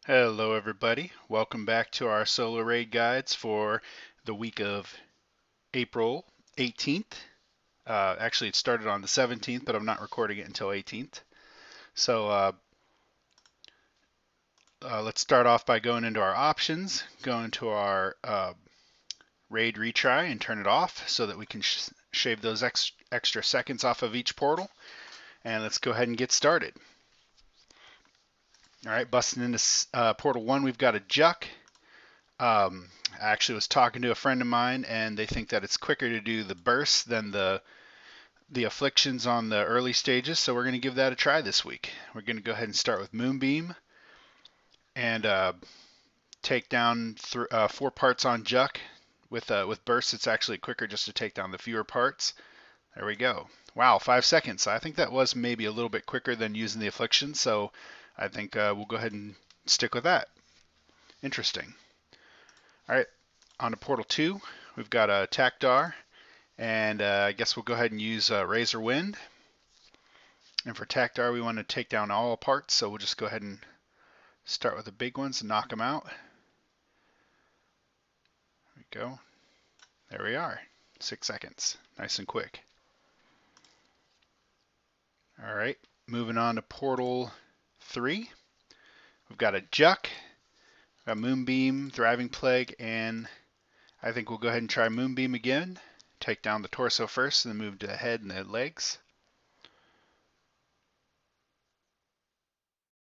Hello everybody, welcome back to our solo raid guides for the week of April 18th. Actually it started on the 17th, but I'm not recording it until 18th. So let's start off by going into our options, go into our raid retry and turn it off so that we can shave those extra seconds off of each portal. And let's go ahead and get started. Alright, busting into portal 1, we've got a Juck. I actually was talking to a friend of mine, and they think that it's quicker to do the bursts than the afflictions on the early stages. So we're going to give that a try this week. We're going to go ahead and start with Moonbeam and take down 4 parts on Juck. With bursts, it's actually quicker just to take down the fewer parts. There we go. Wow, 5 seconds. I think that was maybe a little bit quicker than using the affliction. So I think we'll go ahead and stick with that. Interesting. All right, on to Portal 2. We've got a Takdar, and I guess we'll go ahead and use Razor Wind. And for Takdar, we want to take down all parts, so we'll just go ahead and start with the big ones and knock them out. There we go. There we are. 6 seconds. Nice and quick. All right, moving on to Portal 3. We've got a Juck, a Moonbeam, Thriving Plague, and I think we'll go ahead and try Moonbeam again. Take down the torso first, and then move to the head and the legs.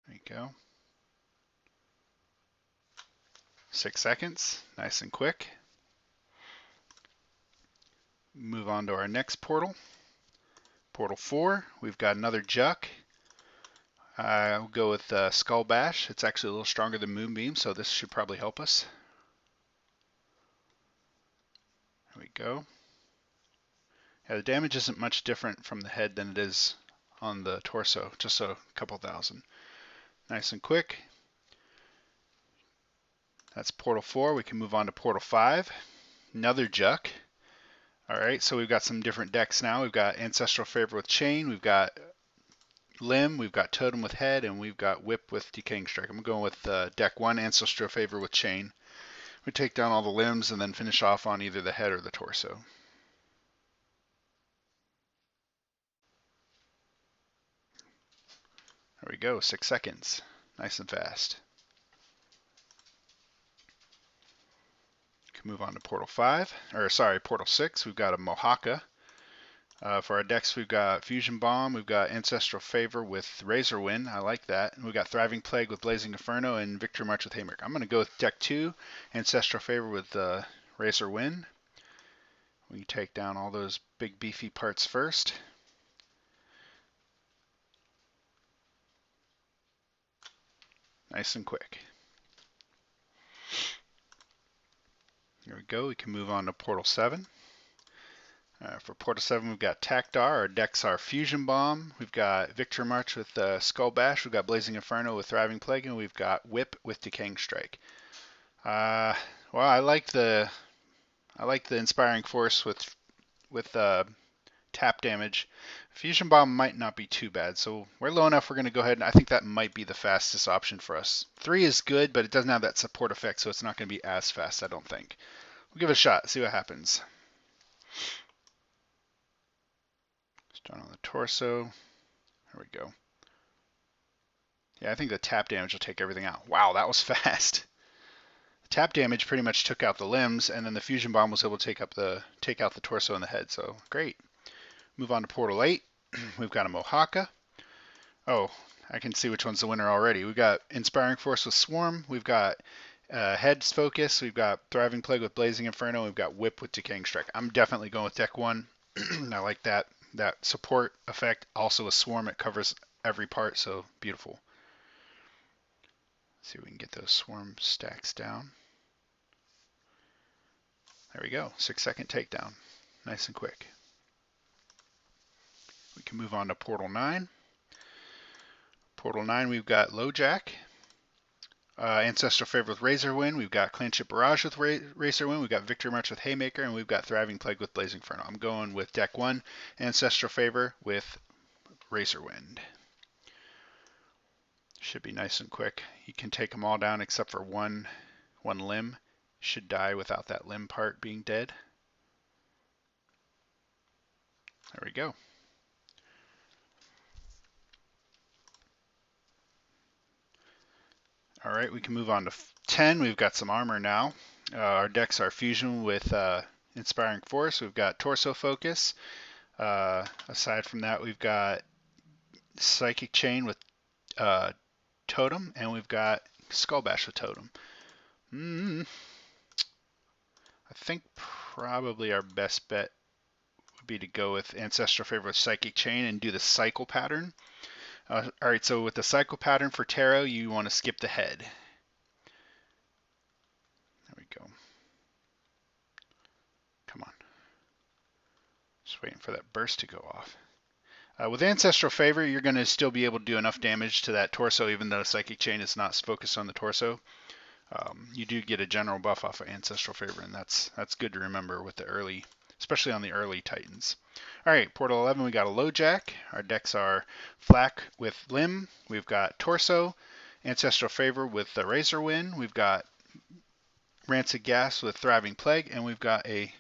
There you go. 6 seconds. Nice and quick. Move on to our next portal. Portal 4. We've got another Juck. We'll go with Skull Bash. It's actually a little stronger than Moonbeam, so this should probably help us. There we go. Yeah, the damage isn't much different from the head than it is on the torso, just a couple thousand. Nice and quick. That's Portal 4. We can move on to Portal 5. Another Juck. Alright, so we've got some different decks now. We've got Ancestral Favor with Chain, we've got Limb, we've got Totem with Head, and we've got Whip with Decaying Strike. I'm going with deck 1, Ancestral Favor with Chain. We take down all the limbs and then finish off on either the head or the torso. There we go, 6 seconds. Nice and fast. Can move on to Portal 5, or sorry, Portal 6. We've got a Mohaka. For our decks, we've got Fusion Bomb, we've got Ancestral Favor with Razor Wind. I like that. And we've got Thriving Plague with Blazing Inferno and Victory March with Haymaker. I'm going to go with deck 2, Ancestral Favor with Razor Wind. We take down all those big beefy parts first. Nice and quick. Here we go. We can move on to Portal 7. For Portal 7, we've got Takdar. Our decks are Fusion Bomb. We've got Victory March with Skull Bash. We've got Blazing Inferno with Thriving Plague, and we've got Whip with Decaying Strike. Well, I like the Inspiring Force with tap damage. Fusion Bomb might not be too bad, so we're low enough. We're going to go ahead, and I think that might be the fastest option for us. 3 is good, but it doesn't have that support effect, so it's not going to be as fast, I don't think. We'll give it a shot, see what happens. Start on the torso. There we go. Yeah, I think the tap damage will take everything out. Wow, that was fast. The tap damage pretty much took out the limbs, and then the Fusion Bomb was able to take out the torso and the head, so great. Move on to Portal 8. We've got a Mohaka. Oh, I can see which one's the winner already. We've got Inspiring Force with Swarm. We've got Head's Focus. We've got Thriving Plague with Blazing Inferno. We've got Whip with Decaying Strike. I'm definitely going with deck 1. I like that support effect. Also a Swarm. It covers every part, so beautiful. Let's see if we can get those Swarm stacks down. There we go. 6-second takedown. Nice and quick. We can move on to Portal 9. Portal 9, we've got LoJack. Ancestral Favor with Razor Wind. We've got Clanship Barrage with Razor Wind. We've got Victory March with Haymaker. And we've got Thriving Plague with Blazing Inferno. I'm going with deck 1, Ancestral Favor with Razor Wind. Should be nice and quick. You can take them all down except for one limb. Should die without that limb part being dead. There we go. All right, we can move on to 10. We've got some armor now. Our decks are Fusion with Inspiring Force. We've got Torso Focus. Aside from that, we've got Psychic Chain with Totem, and we've got Skull Bash with Totem. I think probably our best bet would be to go with Ancestral Favor with Psychic Chain and do the cycle pattern. All right, so with the cycle pattern for Tarot, you want to skip the head. There we go. Come on. Just waiting for that burst to go off. With Ancestral Favor, you're going to still be able to do enough damage to that torso, even though Psychic Chain is not focused on the torso. You do get a general buff off of Ancestral Favor, and that's good to remember with the early, especially on the early Titans. All right, Portal 11, we got a LoJack. Our decks are Flak with Limb. We've got Torso, Ancestral Favor with the Razor Wind. We've got Rancid Gas with Thriving Plague, and we've got a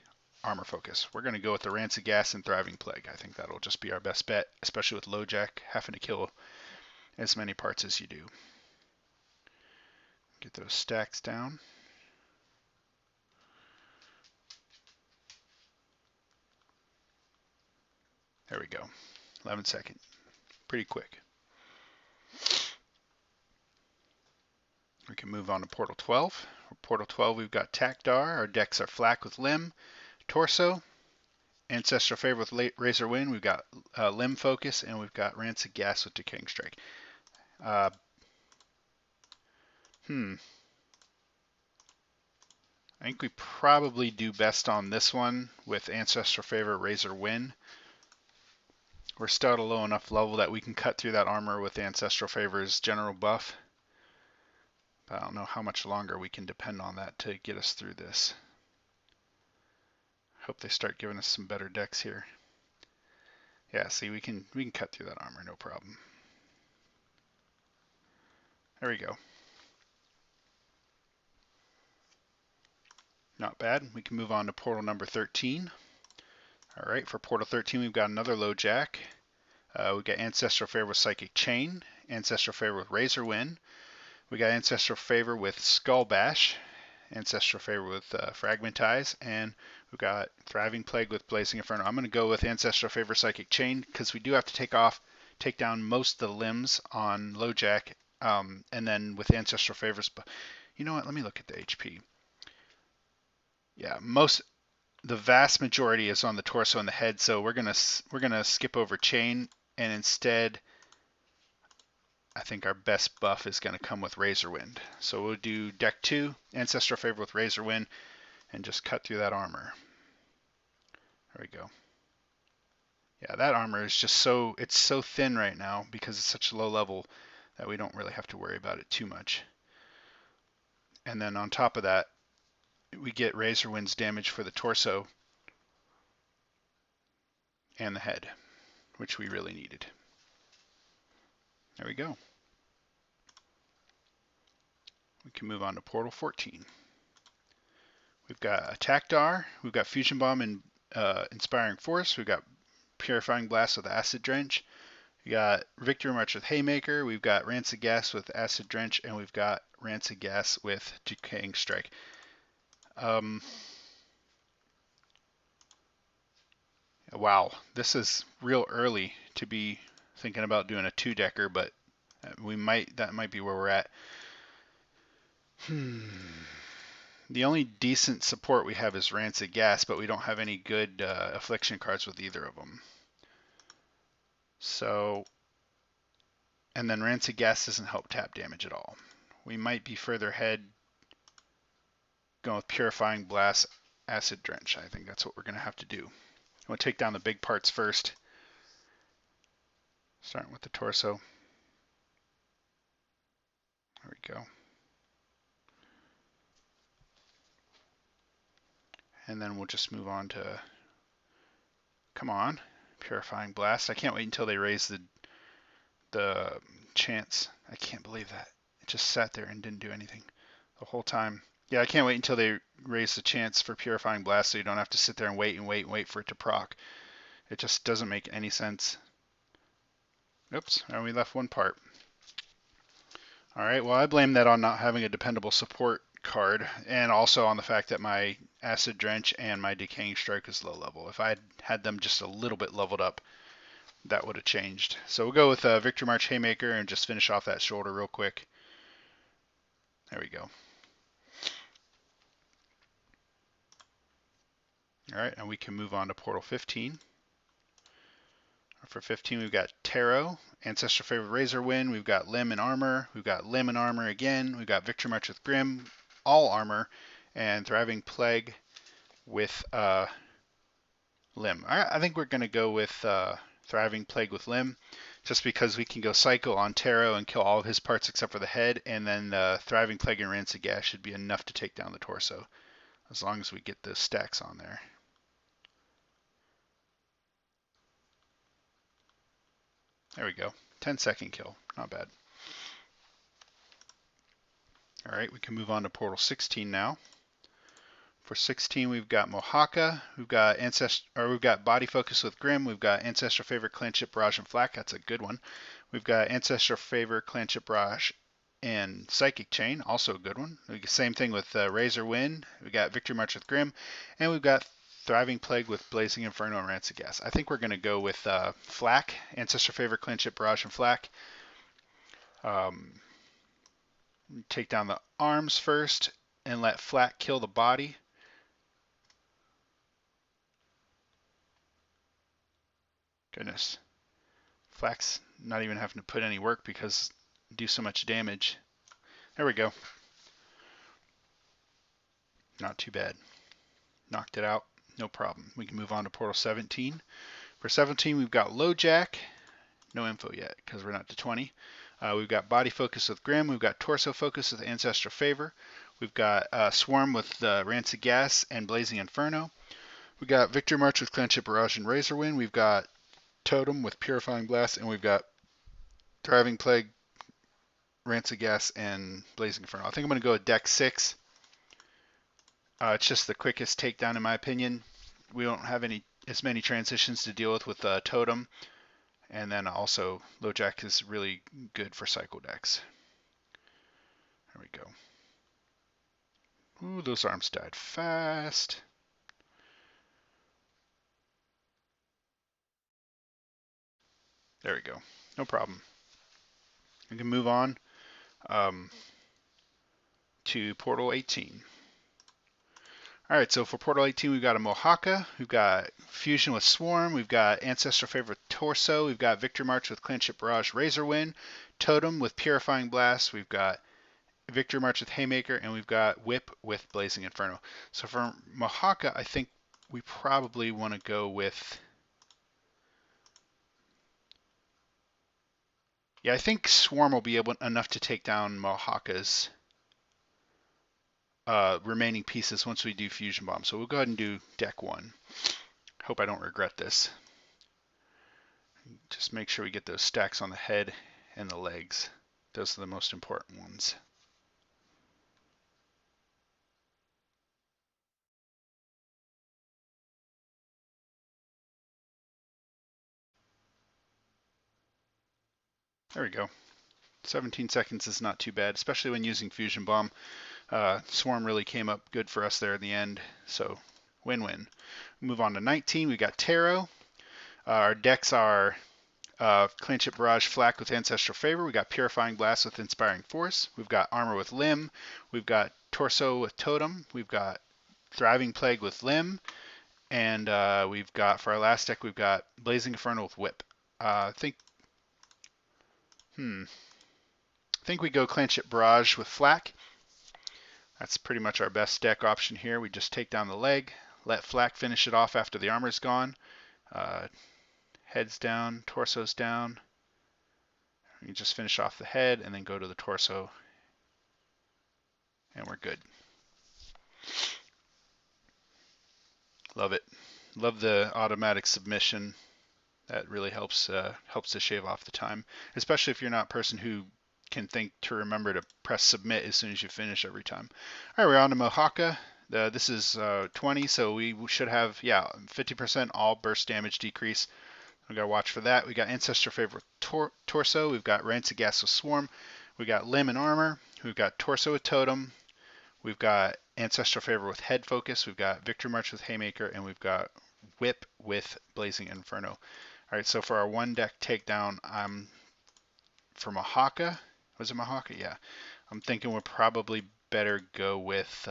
Armor Focus. We're going to go with the Rancid Gas and Thriving Plague. I think that'll just be our best bet, especially with LoJack having to kill as many parts as you do. Get those stacks down. There we go. 11 seconds. Pretty quick. We can move on to Portal 12. For Portal 12, we've got Takdar. Our decks are Flak with Limb, Torso, Ancestral Favor with Razor Wind. We've got Limb Focus, and we've got Rancid Gas with Decaying Strike. I think we probably do best on this one with Ancestral Favor, Razor Wind. We're still at a low enough level that we can cut through that armor with Ancestral Favor's general buff. But I don't know how much longer we can depend on that to get us through this. Hope they start giving us some better decks here. Yeah, see, we can cut through that armor, no problem. There we go. Not bad. We can move on to Portal number 13. All right, for Portal 13, we've got another LoJack. We've got Ancestral Favor with Psychic Chain, Ancestral Favor with Razor Wind. We got Ancestral Favor with Skull Bash, Ancestral Favor with Fragmentize, and we've got Thriving Plague with Blazing Inferno. I'm going to go with Ancestral Favor Psychic Chain because we do have to take down most of the limbs on LoJack, and then with Ancestral Favors. But you know what? Let me look at the HP. Yeah, the vast majority is on the torso and the head, so we're gonna skip over Chain, and instead I think our best buff is going to come with Razor Wind. So we'll do deck 2, Ancestral Favor with Razor Wind, and just cut through that armor. There we go. Yeah, that armor is just it's so thin right now because it's such a low level that we don't really have to worry about it too much. And then on top of that, we get Razor Wind's damage for the torso and the head, which we really needed. There we go. We can move on to Portal 14. We've got Takdar, we've got Fusion Bomb and Inspiring Force, we've got Purifying Blast with Acid Drench, we got Victory March with Haymaker, we've got Rancid Gas with Acid Drench, and we've got Rancid Gas with Decaying Strike. Wow, this is real early to be thinking about doing a 2-decker, but that might be where we're at. The only decent support we have is Rancid Gas, but we don't have any good Affliction cards with either of them. So, and then Rancid Gas doesn't help tap damage at all. We might be further ahead going with Purifying Blast, Acid Drench. I think that's what we're going to have to do. We'll take down the big parts first, starting with the torso. There we go. And then we'll just move on to, come on, Purifying Blast. I can't wait until they raise the chance. I can't believe that. It just sat there and didn't do anything the whole time. Yeah, I can't wait until they raise the chance for Purifying Blast so you don't have to sit there and wait and wait and wait for it to proc. It just doesn't make any sense. Oops, and we left one part. All right, well, I blame that on not having a dependable support card and also on the fact that my Acid Drench and my Decaying Strike is low level. If I had had them just a little bit leveled up, that would have changed. So we'll go with Victory March Haymaker and just finish off that shoulder real quick. There we go. All right, and we can move on to Portal 15. For 15, we've got Tarot, Ancestral Favor Razorwind, we've got Limb and Armor, we've got Limb and Armor again, we've got Victory March with Grim, all armor, and Thriving Plague with Limb. I think we're going to go with Thriving Plague with Limb, just because we can go Psycho on Tarot and kill all of his parts except for the head, and then Thriving Plague and Rancid Gas should be enough to take down the torso, as long as we get the stacks on there. There we go. 10-second kill. Not bad. All right, we can move on to Portal 16 now. For 16, we've got Mohaka, we've got Body Focus with Grim, we've got Ancestral Favor, Clanship, Barrage, and Flak. That's a good one. We've got Ancestral Favor, Clanship, Barrage, and Psychic Chain, also a good one. Same thing with Razor Wind. We got Victory March with Grim, and we've got Thriving Plague with Blazing Inferno and Rancid Gas. I think we're going to go with Flak, Ancestral Favor, Clanship, Barrage, and Flak. Take down the arms first and let Flak kill the body. Goodness. Flak's not even having to put any work because do so much damage. There we go. Not too bad. Knocked it out. No problem. We can move on to Portal 17. For 17, we've got LoJack. No info yet because we're not to 20. We've got Body Focus with Grim. We've got Torso Focus with Ancestral Favor. We've got Swarm with Rancid Gas and Blazing Inferno. We've got Victory March with Clanship, Barrage, and Razorwind. We've got Totem with Purifying Blast, and we've got Thriving Plague, Rancid Gas, and Blazing Inferno. I think I'm going to go with deck 6. It's just the quickest takedown in my opinion. We don't have as many transitions to deal with Totem, and then also LoJack is really good for cycle decks. There we go. Ooh, those arms died fast. There we go. No problem. We can move on to Portal 18. All right, so for Portal 18, we've got a Mohaka, we've got Fusion with Swarm, we've got Ancestral Favor with Torso, we've got Victory March with Clanship, Barrage, Razorwind, Totem with Purifying Blast, we've got Victory March with Haymaker, and we've got Whip with Blazing Inferno. So for Mohaka, I think we probably want to go with... Yeah, I think Swarm will be enough to take down Mohaka's remaining pieces once we do Fusion Bomb. So we'll go ahead and do deck 1. Hope I don't regret this. Just make sure we get those stacks on the head and the legs. Those are the most important ones. There we go. 17 seconds is not too bad, especially when using Fusion Bomb. Swarm really came up good for us there in the end, so win-win. Move on to 19, we got Tarot. Our decks are Clanship, Barrage, Flak with Ancestral Favor. We got Purifying Blast with Inspiring Force. We've got Armor with Limb. We've got Torso with Totem. We've got Thriving Plague with Limb. And we've got, for our last deck, we've got Blazing Inferno with Whip. I think we go Clanship, Barrage with Flak. That's pretty much our best deck option here. We just take down the leg, let Flak finish it off after the armor's gone. Head's down, torso's down. You just finish off the head and then go to the torso, and we're good. Love it. Love the automatic submission. That really helps helps to shave off the time, especially if you're not a person who can think to remember to press submit as soon as you finish every time. All right, we're on to Mohawka. This is 20, so we should have, yeah, 50% all burst damage decrease. We got to watch for that. We got Ancestral Favor with Torso. We've got Rancid Gas with Swarm. We got Limb and Armor. We've got Torso with Totem. We've got Ancestral Favor with Head Focus. We've got Victory March with Haymaker, and we've got Whip with Blazing Inferno. All right, so for our one deck takedown, I'm for Mohawka. Was it Mohawka? Yeah. I'm thinking we're probably better go with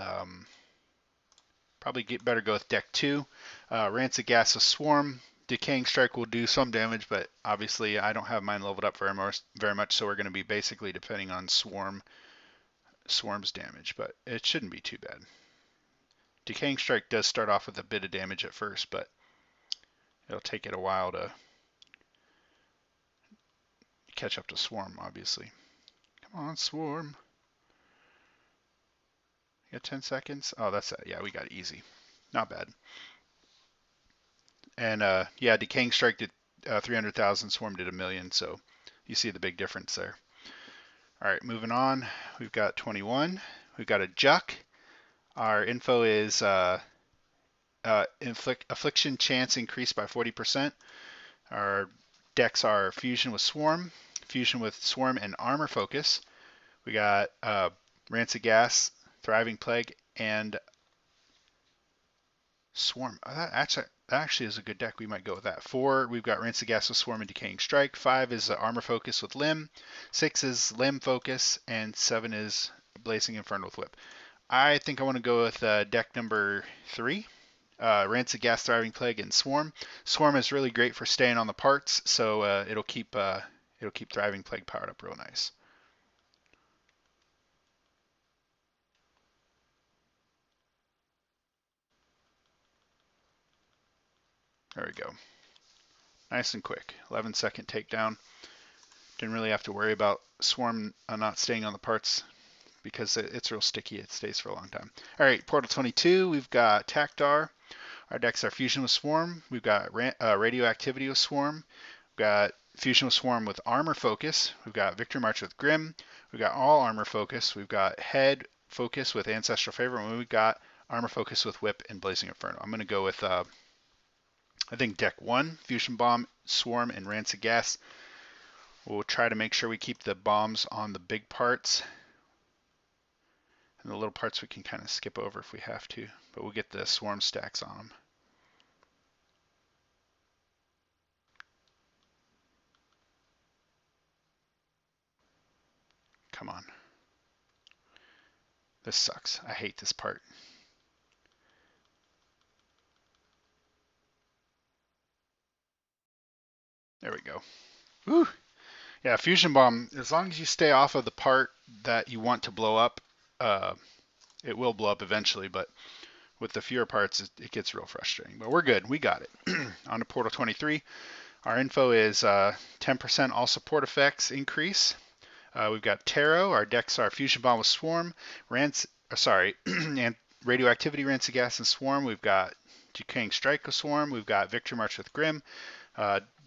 better go with deck 2. Rancid Gas with Swarm. Decaying Strike will do some damage, but obviously I don't have mine leveled up very much, so we're going to be basically depending on Swarm's damage, but it shouldn't be too bad. Decaying Strike does start off with a bit of damage at first, but it'll take it a while to catch up to Swarm, obviously. Come on, Swarm. You got 10 seconds? Oh, that's it. Yeah, we got it easy. Not bad. And yeah, Decaying Strike did 300,000, Swarm did 1 million, so you see the big difference there. All right, moving on. We've got 21. We've got a Juck. Our info is Affliction chance increased by 40%. Our decks are Fusion with Swarm, Fusion with Swarm and Armor Focus. We got Rancid Gas, Thriving Plague, and Swarm. That actually is a good deck. We might go with that. 4, we've got Rancid Gas with Swarm and Decaying Strike. 5 is Armor Focus with Limb. 6 is Limb Focus. And 7 is Blazing Inferno with Whip. I think I want to go with deck number 3. Rancid Gas, Thriving Plague, and Swarm. Swarm is really great for staying on the parts, so it'll keep Thriving Plague powered up real nice. There we go. Nice and quick. 11-second takedown. Didn't really have to worry about Swarm not staying on the parts because it's real sticky. It stays for a long time. All right, Portal 22. We've got Taktar. Our decks are Fusion with Swarm. We've got Radioactivity with Swarm. We've got Fusion with Swarm with Armor Focus. We've got Victory March with Grim. We've got All Armor Focus. We've got Head Focus with Ancestral Favor. And we've got Armor Focus with Whip and Blazing Inferno. I'm going to go with I think deck 1, Fusion Bomb, Swarm, and Rancid Gas. We'll try to make sure we keep the bombs on the big parts. And the little parts we can kind of skip over if we have to. But we'll get the Swarm stacks on them. Come on. This sucks. I hate this part. There we go. Woo! Yeah, Fusion Bomb, as long as you stay off of the part that you want to blow up, it will blow up eventually, but with the fewer parts, it gets real frustrating. But we're good. We got it. On to Portal 23. Our info is 10% all support effects increase. We've got Tarot. Our decks are Fusion Bomb with Swarm, and Radioactivity, Rancid Gas, and Swarm. We've got Decaying Strike with Swarm. We've got Victory March with Grim.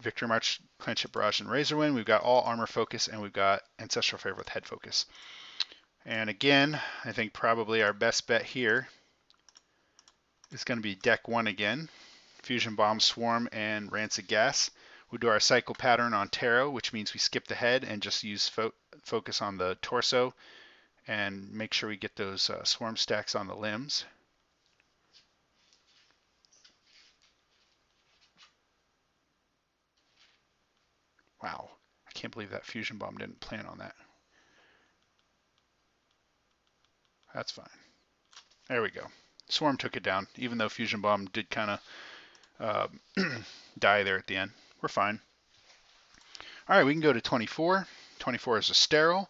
Victory March, Clench It, Barrage, and Razorwind. We've got All Armor Focus, and we've got Ancestral Favor with Head Focus. And again, I think probably our best bet here is going to be deck 1 again. Fusion Bomb, Swarm, and Rancid Gas. We do our cycle pattern on Tarot, which means we skip the head and just use focus on the torso and make sure we get those Swarm stacks on the limbs. Wow, I can't believe that Fusion Bomb didn't plan on that. That's fine. There we go. Swarm took it down, even though Fusion Bomb did kind of die there at the end. We're fine. All right, we can go to 24. 24 is a Sterile.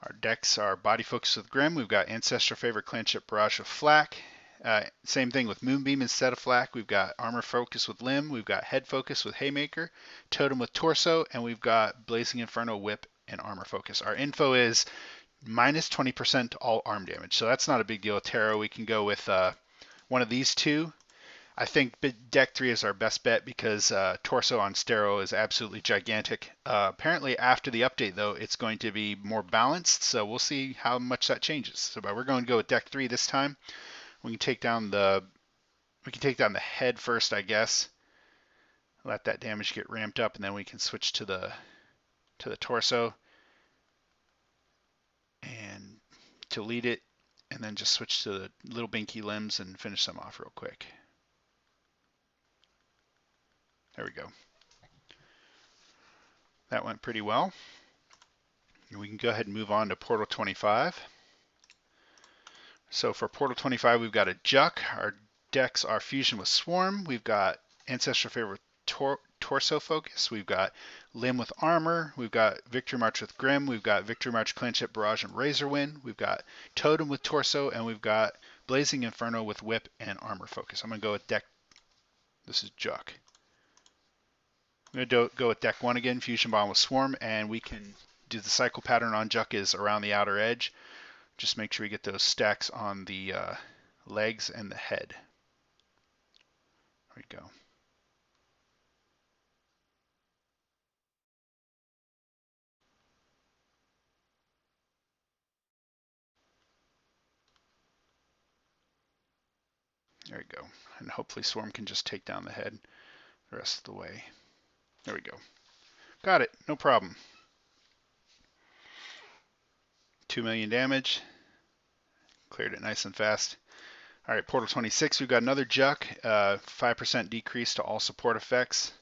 Our decks are Body Focus with Grim. We've got Ancestral Favor, Clanship, Barrage with Flak. Same thing with Moonbeam instead of Flak. We've got Armor Focus with Limb. We've got Head Focus with Haymaker, Totem with Torso, and we've got Blazing Inferno, Whip, and Armor Focus. Our info is minus 20% all arm damage. So that's not a big deal with Tarot. We can go with one of these two. I think deck 3 is our best bet because Torso on Stero is absolutely gigantic. Apparently, after the update, though, it's going to be more balanced, so we'll see how much that changes. So, but we're going to go with deck 3 this time. We can take down the head first, I guess. Let that damage get ramped up, and then we can switch to the torso and delete it, and then just switch to the little binky limbs and finish them off real quick. There we go. That went pretty well. And we can go ahead and move on to Portal 25. So for Portal 25, we've got a Juck. Our decks are Fusion with Swarm. We've got Ancestral Favor with Torso Focus. We've got Limb with Armor. We've got Victory March with Grim. We've got Victory March, Clanship, Barrage, and Razorwind. We've got Totem with Torso, and we've got Blazing Inferno with Whip and Armor Focus. I'm going to go with deck. This is Juck. I'm going to go with deck 1 again, Fusion Bomb with Swarm, and we can do the cycle pattern on Juck is around the outer edge. Just make sure we get those stacks on the legs and the head. There we go. There we go. And hopefully Swarm can just take down the head the rest of the way. There we go. Got it. No problem. 2 million damage. Cleared it nice and fast. All right, Portal 26, we've got another Juck. 5% decrease to all support effects.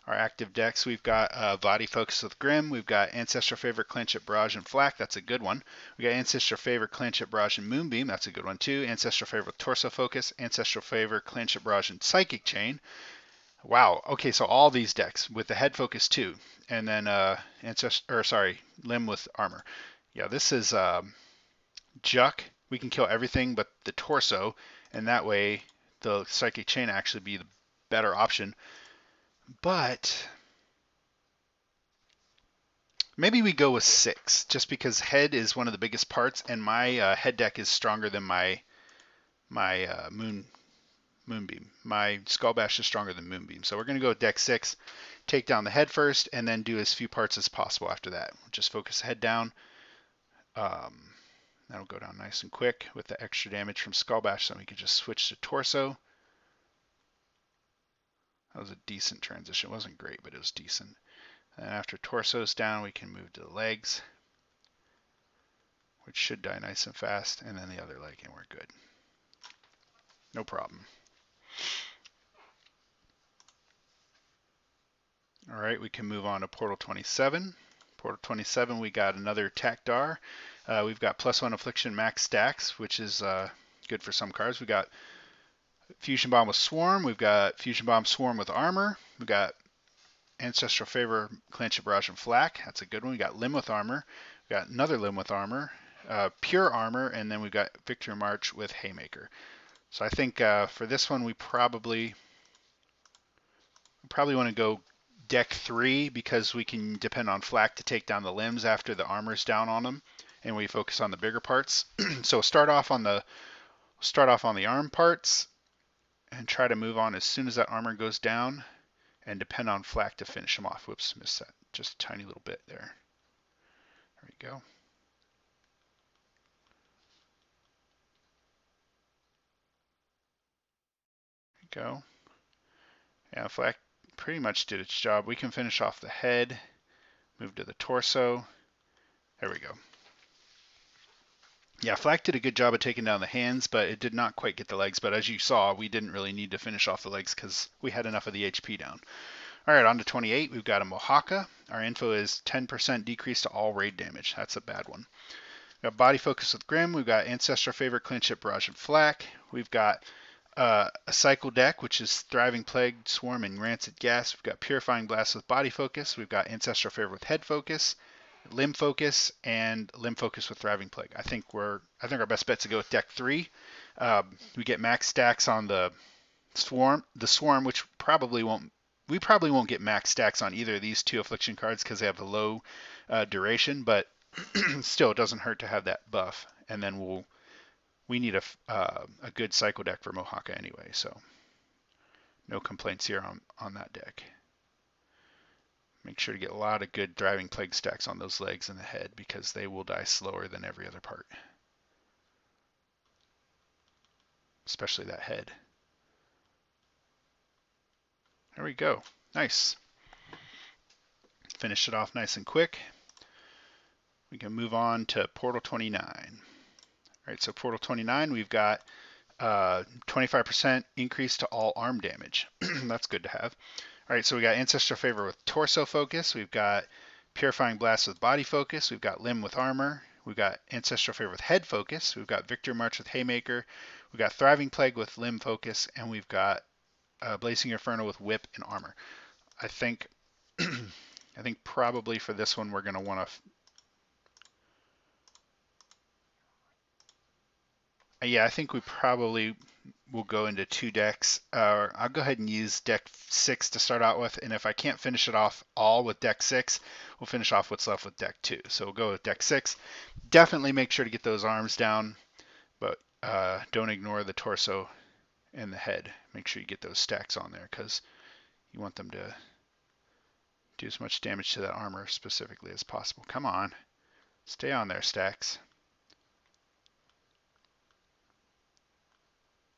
Our active decks, we've got Body Focus with Grim. We've got Ancestral Favor, Clanship, Barrage, and Flak. That's a good one. We got Ancestral Favor, Clanship, Barrage, and Moonbeam. That's a good one too. Ancestral Favor with Torso Focus. Ancestral Favor, Clanship, Barrage, and Psychic Chain. Wow. Okay, so all these decks with the head focus too, and then Limb with Armor. Yeah, this is Juck. We can kill everything but the torso, and that way the Psychic Chain actually be the better option. But maybe we go with 6, just because head is one of the biggest parts, and my head deck is stronger than my Moonbeam. My Skull Bash is stronger than Moonbeam. So we're going to go with deck 6, take down the head first, and then do as few parts as possible after that. Just focus the head down. That'll go down nice and quick with the extra damage from Skull Bash, so we can just switch to Torso. That was a decent transition. It wasn't great, but it was decent. And after Torso's down, we can move to the legs, which should die nice and fast, and then the other leg, and we're good. No problem. All right, we can move on to Portal 27. Portal 27, we got another Takdar. We've got +1 Affliction max stacks, which is good for some cards. We got Fusion Bomb with Swarm. We've got Fusion Bomb Swarm with Armor. We've got Ancestral Favor, Clanship, Barrage, and Flak. That's a good one. We got Limb with Armor. We got another Limb with Armor. Pure Armor, and then we've got Victory March with Haymaker. So I think for this one we probably want to go deck 3 because we can depend on Flak to take down the limbs after the armor's down on them, and we focus on the bigger parts. So start off on the arm parts and try to move on as soon as that armor goes down, and depend on Flak to finish them off. Whoops, missed that just a tiny little bit there. There we go. There we go. Yeah, Flak pretty much did its job. We can finish off the head, move to the torso. There we go. Yeah, Flak did a good job of taking down the hands, but it did not quite get the legs. But as you saw, we didn't really need to finish off the legs because we had enough of the HP down. All right, on to 28. We've got a Mohaka. Our info is 10% decrease to all raid damage. That's a bad one. We've got Body Focus with Grim. We've got Ancestral Favor, Clanship, Barrage, and Flak. We've got a cycle deck, which is Thriving Plague, Swarm, and Rancid Gas. We've got Purifying Blast with Body Focus. We've got Ancestral Favor with Head Focus, Limb Focus, and Limb Focus with Thriving Plague. I think our best bet's to go with deck 3. We get max stacks on the Swarm, which we probably won't get max stacks on either of these 2 Affliction cards because they have the low duration, but still, it doesn't hurt to have that buff. And then we need a good cycle deck for Mohaka anyway. So No complaints here on that deck. Make sure to get a lot of good Thriving Plague stacks on those legs and the head because they will die slower than every other part. Especially that head. There we go. Nice. Finish it off nice and quick. We can move on to Portal 29. All right, so Portal 29, we've got 25% increase to all arm damage. That's good to have. All right, so we got Ancestral Favor with Torso Focus. We've got Purifying Blast with Body Focus. We've got Limb with Armor. We've got Ancestral Favor with Head Focus. We've got Victory March with Haymaker. We've got Thriving Plague with Limb Focus. And we've got Blazing Inferno with Whip and Armor. I think probably for this one we're going to want to... Yeah, I think we probably will go into 2 decks. I'll go ahead and use deck 6 to start out with, and if I can't finish it off all with deck 6, we'll finish off what's left with deck 2. So we'll go with deck 6. Definitely make sure to get those arms down, but don't ignore the torso and the head. Make sure you get those stacks on there because you want them to do as much damage to that armor specifically as possible. Come on. Stay on there, stacks.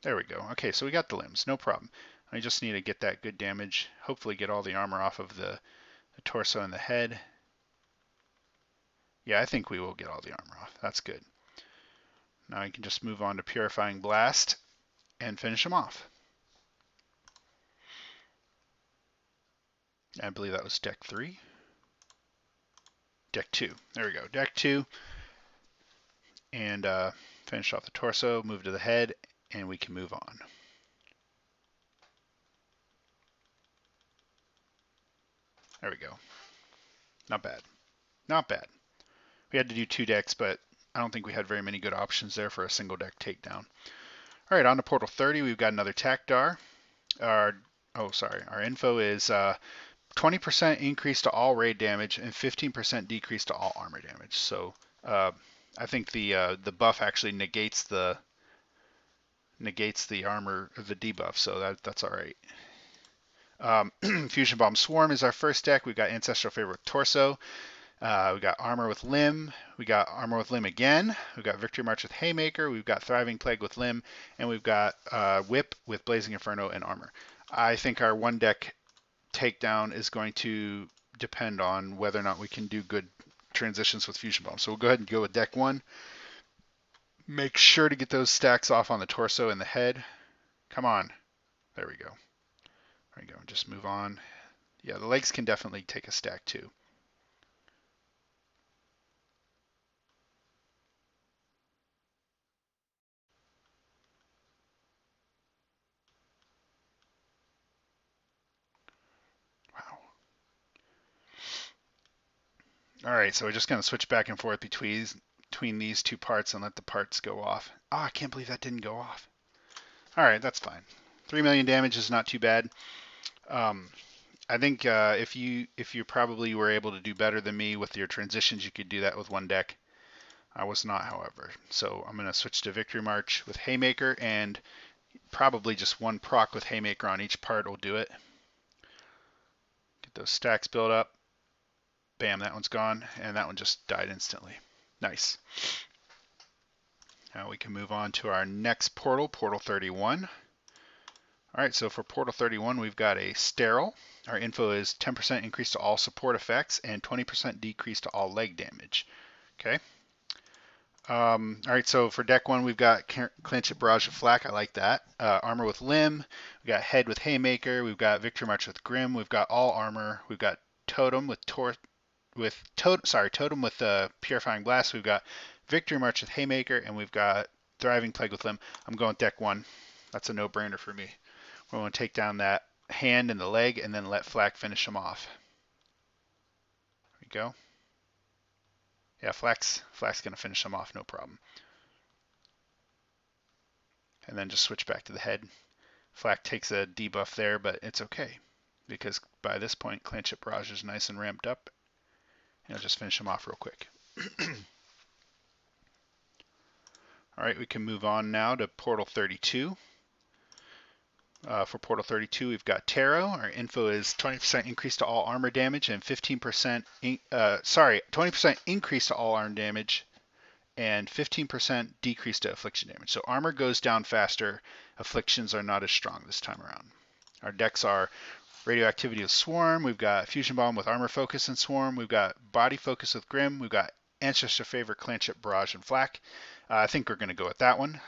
There we go. Okay, so we got the limbs, no problem. I just need to get that good damage, hopefully get all the armor off of the torso and the head. Yeah, I think we will get all the armor off. That's good. Now I can just move on to Purifying Blast and finish them off. I believe that was deck 3. Deck 2. There we go. Deck 2. And finish off the torso, move to the head, and we can move on. There we go. Not bad. Not bad. We had to do 2 decks, but I don't think we had very many good options there for a single deck takedown. All right, on to Portal 30. We've got another Takdar. Our info is 20% increase to all raid damage and 15% decrease to all armor damage. So I think the buff actually negates the armor, the debuff, so that's all right. Fusion Bomb Swarm is our first deck. We've got Ancestral Favor with Torso. We got Armor with Limb. We got Armor with Limb again. We've got Victory March with Haymaker. We've got Thriving Plague with Limb. And we've got Whip with Blazing Inferno and Armor. I think our 1 deck takedown is going to depend on whether or not we can do good transitions with Fusion Bomb. So we'll go ahead and go with deck 1. Make sure to get those stacks off on the torso and the head. Come on. There we go. There we go. Just move on. Yeah, the legs can definitely take a stack too. Wow. All right, so we're just going to switch back and forth between these 2 parts and let the parts go off. Oh, I can't believe that didn't go off. All right, that's fine. 3 million damage is not too bad. I think if you probably were able to do better than me with your transitions, you could do that with 1 deck. I was not, however. So I'm going to switch to Victory March with Haymaker, and probably just 1 proc with Haymaker on each part will do it. Get those stacks built up. Bam, that one's gone, and that one just died instantly. Nice. Now we can move on to our next portal, Portal 31. All right, so for Portal 31, we've got a Sterile. Our info is 10% increase to all support effects and 20% decrease to all leg damage. Okay. All right, so for deck 1, we've got Clinch it, Barrage of Flak. I like that. Armor with Limb. We've got Head with Haymaker. We've got Victory March with Grim. We've got all armor. We've got Totem with Totem with Purifying Blast. We've got Victory March with Haymaker, and we've got Thriving Plague with Limb. I'm going deck 1. That's a no-brainer for me. We're going to take down that hand and the leg, and then let Flak finish them off. There we go. Yeah, Flak's going to finish them off, no problem. And then just switch back to the head. Flak takes a debuff there, but it's okay, because by this point, Clinch it, Barrage is nice and ramped up. And I'll just finish them off real quick. All right, we can move on now to Portal 32. For Portal 32, we've got Tarot. Our info is 20% increase to all armor damage and 15%, 20% increase to all armor damage and 15% decrease to affliction damage. So armor goes down faster. Afflictions are not as strong this time around. Our decks are Radioactivity with Swarm. We've got Fusion Bomb with Armor Focus and Swarm. We've got Body Focus with Grim. We've got Ancestor Favor, Clanship, Barrage, and Flak. I think we're going to go with that one.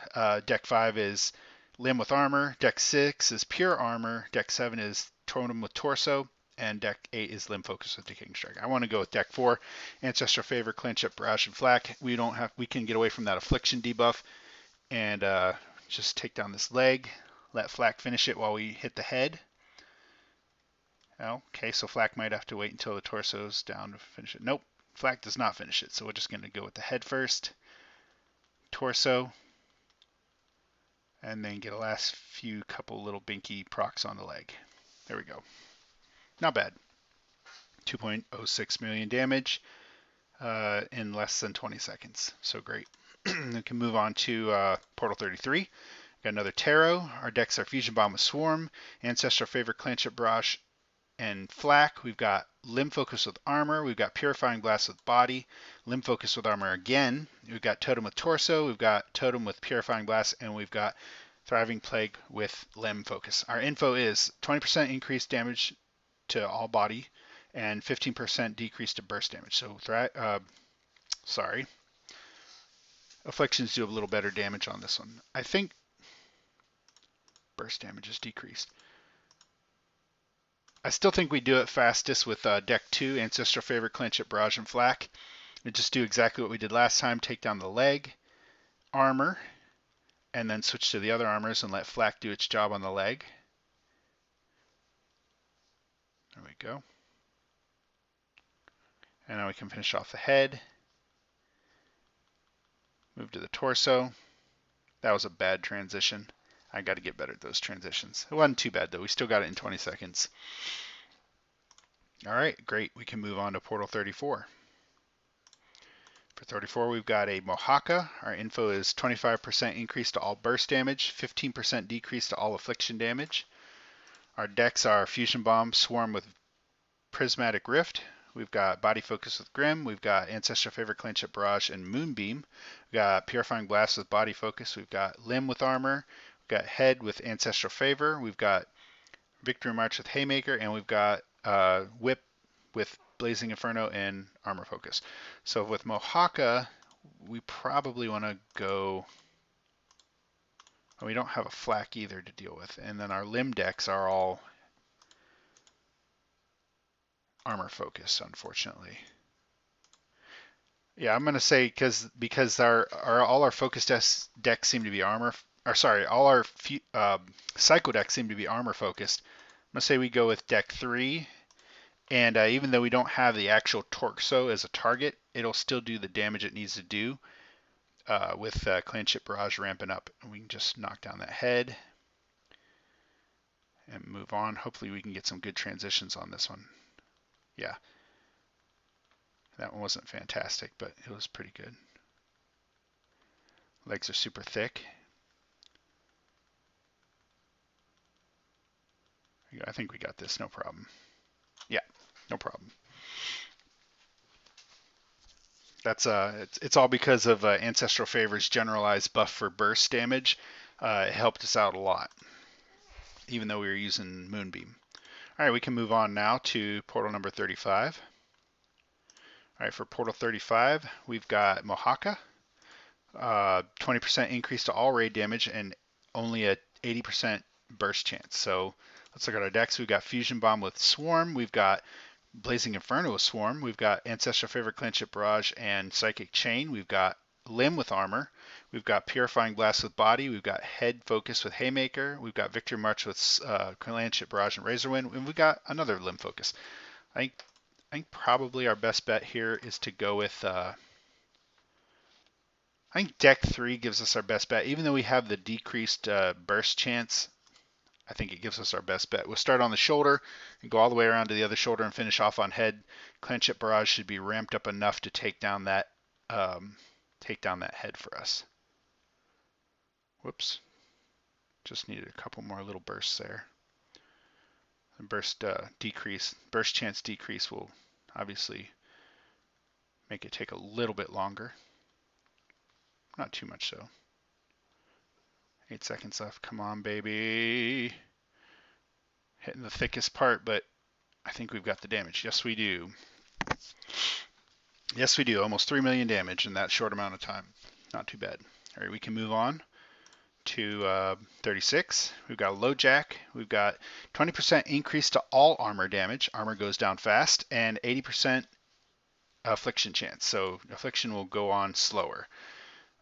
Deck 5 is Limb with Armor. Deck 6 is Pure Armor. Deck 7 is Totem with Torso. And Deck 8 is Limb Focus with Decaying Strike. I want to go with Deck 4, Ancestor Favor, Clanship, Barrage, and Flak. We can get away from that Affliction debuff and just take down this leg. Let Flak finish it while we hit the head. Okay, so Flak might have to wait until the torso's down to finish it. Nope, Flak does not finish it, so we're just going to go with the head first, torso, and then get a last few couple little binky procs on the leg. There we go. Not bad. 2.06 million damage in less than 20 seconds, so great. We can move on to Portal 33. Got another Tarot. Our decks are Fusion Bomb with Swarm, Ancestral Favor, Clanship, Barrage, and Flak. We've got Limb Focus with Armor. We've got Purifying Blast with Body. Limb Focus with Armor again. We've got Totem with Torso. We've got Totem with Purifying Blast. And we've got Thriving Plague with Limb Focus. Our info is 20% increased damage to all body and 15% decrease to burst damage. So, Afflictions do a little better damage on this one. I think burst damage is decreased. I still think we do it fastest with Deck 2, Ancestral Favor, Clanship, Barrage, and Flak. We just do exactly what we did last time, take down the leg, armor, and then switch to the other armors and let Flak do its job on the leg. There we go. And now we can finish off the head. Move to the torso. That was a bad transition. I got to get better at those transitions. It wasn't too bad though. We still got it in 20 seconds. All right, great. We can move on to Portal 34. For 34, we've got a Mohaka. Our info is 25% increase to all burst damage, 15% decrease to all affliction damage. Our decks are Fusion Bomb, Swarm with Prismatic Rift. We've got Body Focus with Grim. We've got Ancestral Favor, Clanship, Barrage, and Moonbeam. We've got Purifying Blast with Body Focus. We've got Limb with Armor. We've got Head with Ancestral Favor. We've got Victory March with Haymaker. And we've got Whip with Blazing Inferno and Armor Focus. So with Mohaka, we probably want to go... We don't have a Flak either to deal with. And then our Limb decks are all armor focus, unfortunately. Yeah, I'm gonna say because all our focus decks seem to be all our psycho decks seem to be armor focused. I'm gonna say we go with deck 3, and even though we don't have the actual torso as a target, it'll still do the damage it needs to do with Clanship Barrage ramping up. And we can just knock down that head and move on. Hopefully we can get some good transitions on this one. Yeah. That one wasn't fantastic, but it was pretty good. Legs are super thick. I think we got this, no problem. Yeah, no problem. That's it's all because of Ancestral Favor's generalized buff for burst damage. It helped us out a lot, even though we were using Moonbeam. All right, we can move on now to portal number 35. All right, for Portal 35, we've got Mohaka, 20% increase to all raid damage and only a 80% burst chance. So let's look at our decks. We've got Fusion Bomb with Swarm. We've got Blazing Inferno with Swarm. We've got Ancestral Favor, Clanship, Barrage, and Psychic Chain. We've got Limb with Armor. We've got Purifying Blast with Body. We've got Head Focus with Haymaker. We've got Victory March with Clanship, Barrage, and Razorwind. And we've got another Limb Focus. I think probably our best bet here is to go with, I think deck 3 gives us our best bet. Even though we have the decreased burst chance, I think it gives us our best bet. We'll start on the shoulder and go all the way around to the other shoulder and finish off on head. Clanship Barrage should be ramped up enough to take down that head for us. Whoops. Just needed a couple more little bursts there. The burst burst chance decrease will obviously make it take a little bit longer. Not too much so. 8 seconds left. Come on, baby. Hitting the thickest part, but I think we've got the damage. Yes, we do. Yes, we do. Almost 3 million damage in that short amount of time. Not too bad. All right, we can move on to 36. We've got a low jack. We've got 20% increase to all armor damage. Armor goes down fast, and 80% affliction chance. So affliction will go on slower.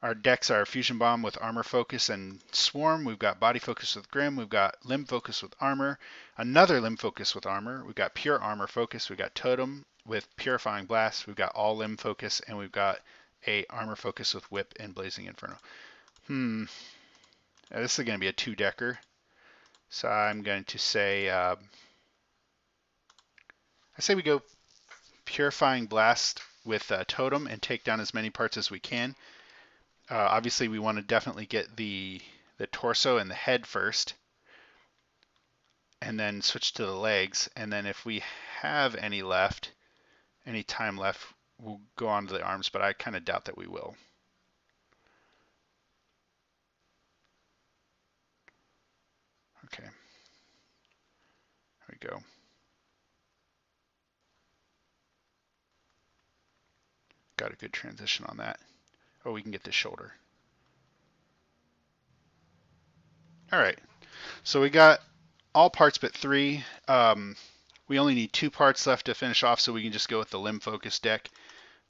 Our decks are Fusion Bomb with Armor Focus and Swarm. We've got Body Focus with Grim. We've got Limb Focus with Armor. Another Limb Focus with Armor. We've got Pure Armor Focus. We've got Totem with Purifying Blast. We've got All Limb Focus. And we've got a Armor Focus with Whip and Blazing Inferno. Now, this is going to be a 2-decker. So I'm going to say, I say we go Purifying Blast with Totem and take down as many parts as we can. Obviously, we want to definitely get the torso and the head first, and then switch to the legs. And then if we have any time left, we'll go on to the arms, but I kind of doubt that we will. Okay. There we go. Got a good transition on that. Oh, we can get this shoulder. All right. So we got all parts but 3. We only need 2 parts left to finish off, so we can just go with the Limb Focus deck,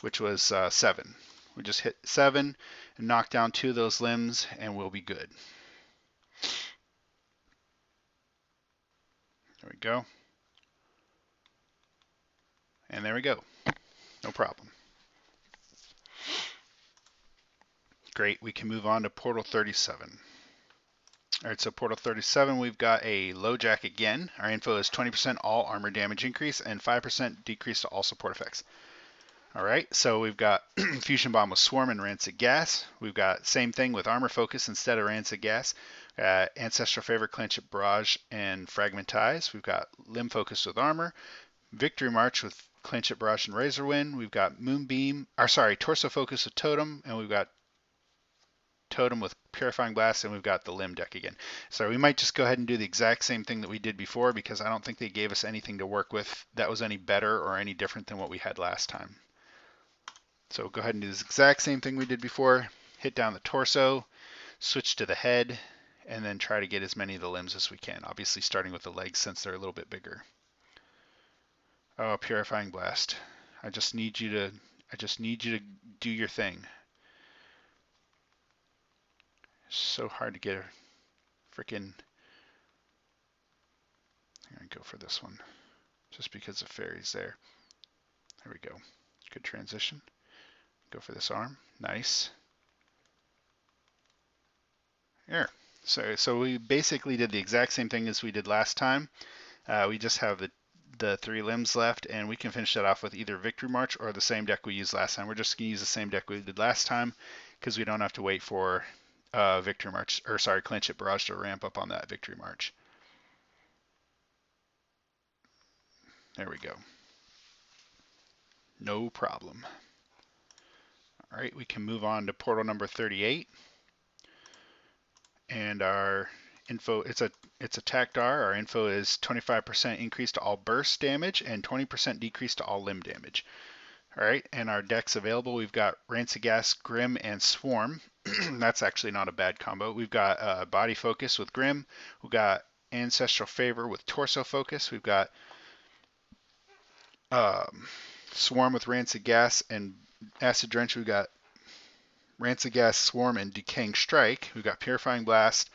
which was 7. We just hit 7 and knock down 2 of those limbs, and we'll be good. There we go. And there we go. No problem. Great, we can move on to Portal 37. All right, so Portal 37, we've got a low jack again. Our info is 20% all armor damage increase and 5% decrease to all support effects. All right, so we've got Fusion Bomb with Swarm and Rancid Gas. We've got same thing with Armor Focus instead of Rancid Gas. Ancestral Favor, Clench-It Barrage, and Fragmentize. We've got Limb Focus with Armor. Victory March with Clench-It Barrage and Razorwind. We've got Torso Focus with Totem, and we've got Totem with Purifying Blast, and we've got the Limb deck again. So we might just go ahead and do the exact same thing that we did before, because I don't think they gave us anything to work with that was any better or any different than what we had last time. So go ahead and do this exact same thing we did before. Hit down the torso, switch to the head, and then try to get as many of the limbs as we can. Obviously starting with the legs since they're a little bit bigger. Oh, Purifying Blast. I just need you to do your thing. So hard to get a freaking... I'm going to go for this one just because the fairy's there. There we go. Good transition. Go for this arm. Nice. There. So we basically did the exact same thing as we did last time. We just have the 3 limbs left, and we can finish that off with either Victory March or the same deck we used last time. We're just going to use the same deck we did last time because we don't have to wait for Clench-It Barrage to ramp up on that Victory March. There we go. No problem. All right, we can move on to portal number 38. And our info, it's a Tactar. Our info is 25% increase to all burst damage and 20% decrease to all limb damage. All right, and our decks available, we've got Rancid Gas, Grim, and Swarm. That's actually not a bad combo. We've got Body Focus with Grim. We've got Ancestral Favor with Torso Focus. We've got Swarm with Rancid Gas and Acid Drench. We've got Rancid Gas, Swarm, and Decaying Strike. We've got Purifying Blast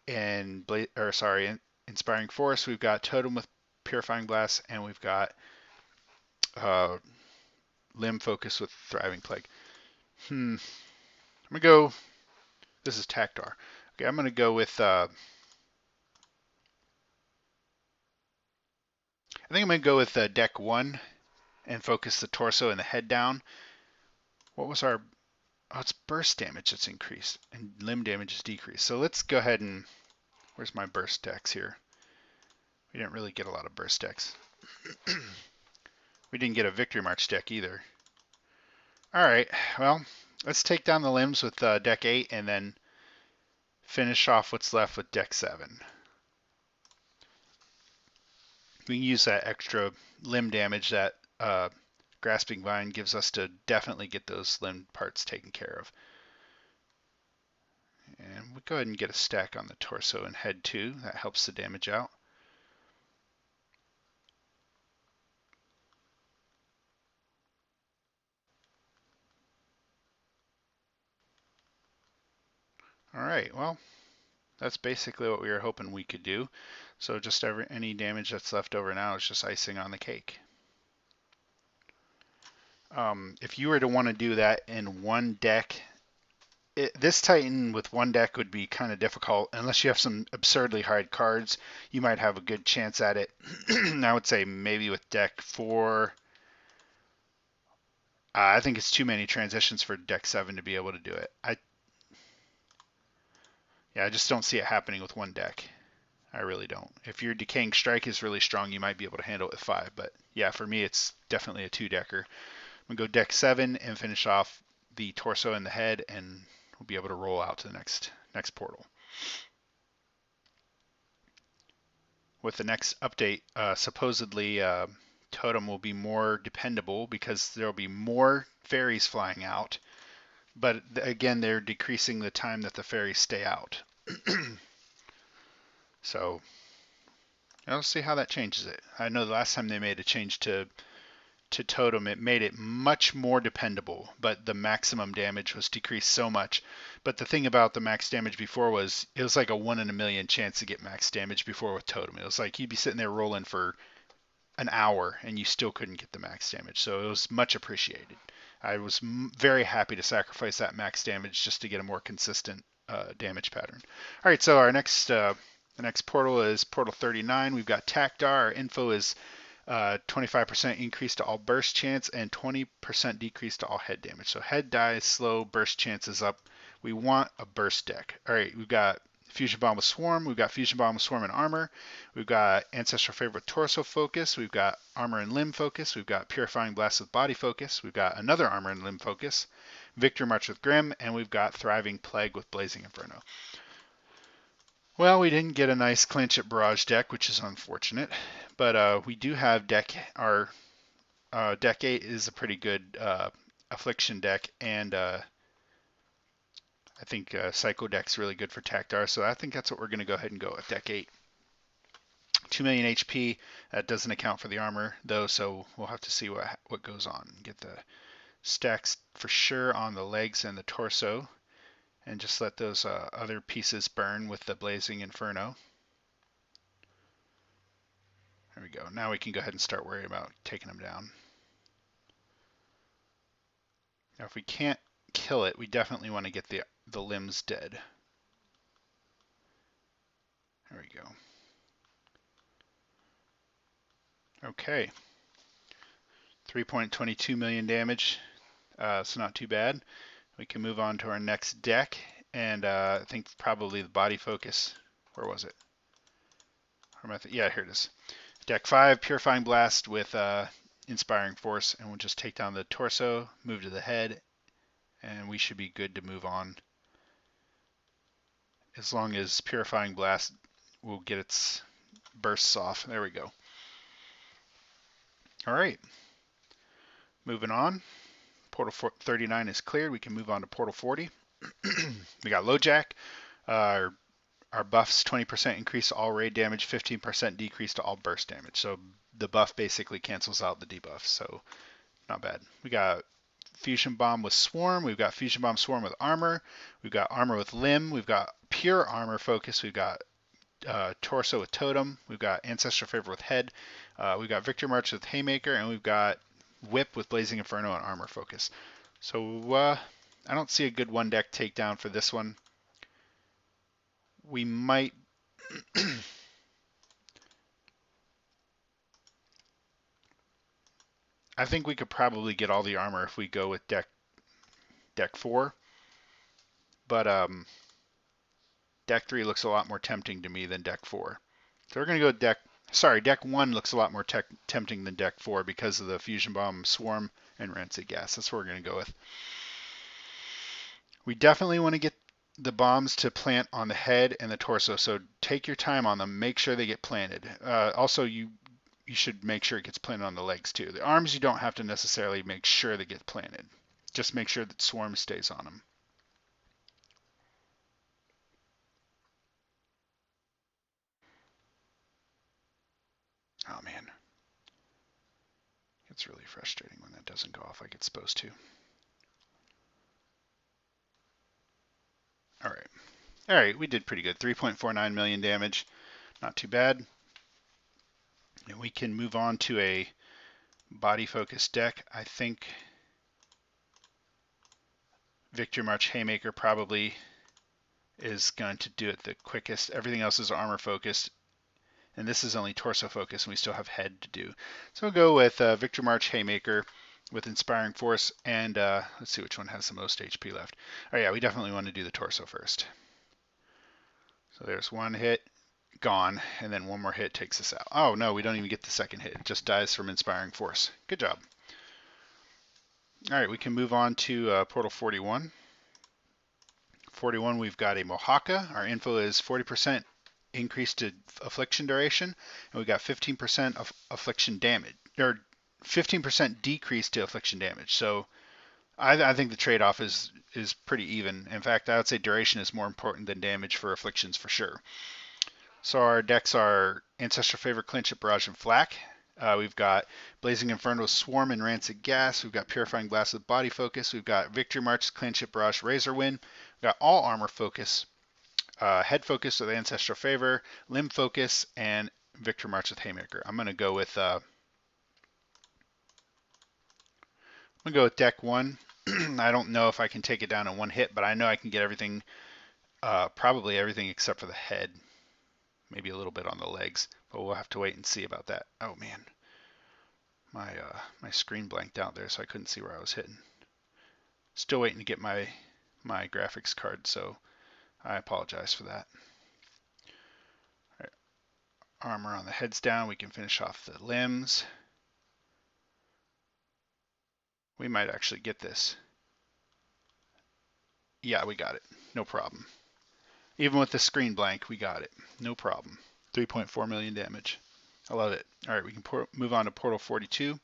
and Inspiring Force. We've got Totem with Purifying Blast, and we've got Limb Focus with Thriving Plague. I'm gonna go. This is Tactar. Okay, I'm gonna go with. I think I'm gonna go with deck 1 and focus the torso and the head down. What was our? Oh, it's burst damage that's increased and limb damage is decreased. So let's go ahead and Where's my burst decks here? We didn't really get a lot of burst decks. We didn't get a Victory March deck either. All right, well, let's take down the limbs with deck 8 and then finish off what's left with deck 7. We can use that extra limb damage that Grasping Vine gives us to definitely get those limb parts taken care of. And we'll go ahead and get a stack on the torso and head too. That helps the damage out. All right, well, that's basically what we were hoping we could do. So just any damage that's left over now is just icing on the cake. If you were to want to do that in one deck, this Titan with one deck would be kind of difficult. Unless you have some absurdly hard cards, you might have a good chance at it. I would say maybe with deck 4. I think it's too many transitions for deck 7 to be able to do it. I just don't see it happening with one deck. I really don't. If your Decaying Strike is really strong, you might be able to handle it with 5. But yeah, for me, it's definitely a 2-decker. I'm going to go deck 7 and finish off the torso and the head, and we'll be able to roll out to the next portal. With the next update, supposedly Totem will be more dependable because there will be more fairies flying out. But again, they're decreasing the time that the fairies stay out. So let's see how that changes it. I know the last time they made a change to Totem, it made it much more dependable, but the maximum damage was decreased so much. But the thing about the max damage before was it was like a 1 in a million chance to get max damage before with Totem. It was like you'd be sitting there rolling for an hour and you still couldn't get the max damage. So it was much appreciated. I was very happy to sacrifice that max damage just to get a more consistent damage pattern. All right, so our next the next portal is Portal 39. We've got Takdar. Our info is 25% increase to all burst chance and 20% decrease to all head damage. So head dies slow, burst chance is up. We want a burst deck. All right, we've got Fusion Bomb with Swarm. We've got Fusion Bomb with Swarm and Armor. We've got Ancestral Favor with Torso Focus. We've got Armor and Limb Focus. We've got Purifying Blast with Body Focus. We've got another Armor and Limb Focus. Victory March with Grim. And we've got Thriving Plague with Blazing Inferno. Well, we didn't get a nice Clinch at Barrage deck, which is unfortunate. But we do have our deck 8 is a pretty good Affliction deck, and I think Psycho deck's really good for Takdar, so I think that's what we're going to go ahead and go with deck 8. 2 million HP, that doesn't account for the armor though, so we'll have to see what goes on. Get the stacks for sure on the legs and the torso, and just let those other pieces burn with the Blazing Inferno. There we go. Now we can go ahead and start worrying about taking them down. Now if we can't kill it, we definitely want to get the limbs dead. There we go. Okay. 3.22 million damage, so not too bad. We can move on to our next deck, and I think probably the Body Focus. Where was it? Yeah, here it is. Deck 5, Purifying Blast with Inspiring Force, and we'll just take down the torso, move to the head, and we should be good to move on. As long as Purifying Blast will get its bursts off. There we go. All right. Moving on. Portal 39 is cleared. We can move on to Portal 40. We got LoJack. Our buffs 20% increase to all raid damage, 15% decrease to all burst damage. So the buff basically cancels out the debuff. So not bad. We got Fusion Bomb with Swarm. We've got Fusion Bomb Swarm with Armor. We've got Armor with Limb. We've got Pure Armor Focus. We've got Torso with Totem. We've got Ancestral Favor with Head. We've got Victory March with Haymaker. And we've got Whip with Blazing Inferno and Armor Focus. So I don't see a good one deck takedown for this one. We might I think we could probably get all the armor if we go with deck 4. But Deck 3 looks a lot more tempting to me than Deck 4. So we're going to go Deck 1 looks a lot more tempting than Deck 4 because of the Fusion Bomb, Swarm, and Rancid Gas. That's what we're going to go with. We definitely want to get the bombs to plant on the head and the torso, so take your time on them. Make sure they get planted. Also, you should make sure it gets planted on the legs too. The arms, you don't have to necessarily make sure they get planted. Just make sure that Swarm stays on them. Oh man, it's really frustrating when that doesn't go off like it's supposed to. All right, we did pretty good. 3.49 million damage, not too bad. And we can move on to a body focused deck. I think Victory March Haymaker probably is going to do it the quickest. Everything else is armor focused, and this is only torso focused, and we still have head to do. So we'll go with Victory March Haymaker with Inspiring Force, and let's see which one has the most HP left. Oh yeah, we definitely want to do the torso first. So there's one hit, gone, and then one more hit takes us out. Oh no, we don't even get the second hit. It just dies from Inspiring Force. Good job. All right, we can move on to Portal 41. 41, we've got a Mohawka. Our info is 40% increase to affliction duration, and we got 15% of affliction damage, or 15% decrease to affliction damage. So I think the trade-off is pretty even. In fact, I would say duration is more important than damage for afflictions for sure. So our decks are Ancestral Favor, Clinch, Barrage, and Flak. We've got Blazing Inferno, Swarm, and Rancid Gas. We've got Purifying Blast with Body Focus. We've got Victory March, Clinch, Barrage, Razor Wind. We've got All Armor Focus, Head Focus with Ancestral Favor, Limb Focus, and Victory March with Haymaker. I'm going to go with Deck 1. I don't know if I can take it down in one hit, but I know I can get everything, probably everything except for the head. Maybe a little bit on the legs, but we'll have to wait and see about that. Oh man, my screen blanked out there, so I couldn't see where I was hitting. Still waiting to get my graphics card, so I apologize for that. All right. Armor on the head's down. We can finish off the limbs. We might actually get this. Yeah, we got it. No problem. Even with the screen blank, we got it. No problem. 3.4 million damage. I love it. All right, we can move on to Portal 42.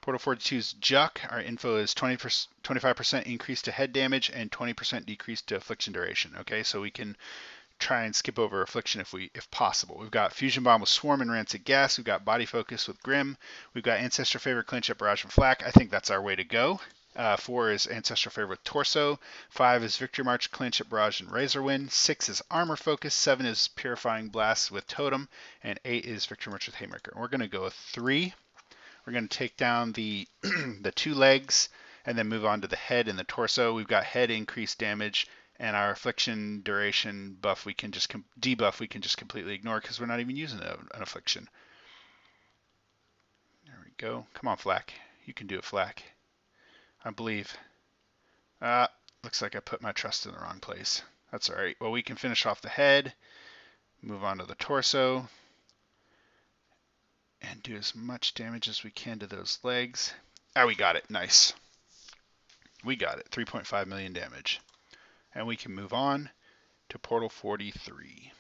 Portal 42's Juck. Our info is 25% increase to head damage and 20% decrease to affliction duration. Okay, so we can try and skip over affliction if possible. We've got Fusion Bomb with Swarm and Rancid Gas. We've got Body Focus with Grim. We've got Ancestral Favor, Clinch, Barrage, and Flak. I think that's our way to go. 4 is Ancestral Favor with Torso. 5 is Victory March, Clinch, Barrage, and Razor Wind. 6 is Armor Focus. 7 is Purifying Blast with Totem. And 8 is Victory March with Haymaker. We're going to go with 3. We're going to take down the the 2 legs and then move on to the head and the torso. We've got head increased damage, and our affliction duration buff we can just debuff we can just completely ignore because we're not even using an affliction. There we go. Come on, Flak. You can do it, Flak. I believe. Looks like I put my trust in the wrong place. That's all right. Well, we can finish off the head, move on to the torso, and do as much damage as we can to those legs. Ah, we got it. Nice. We got it. 3.5 million damage. And we can move on to Portal 43.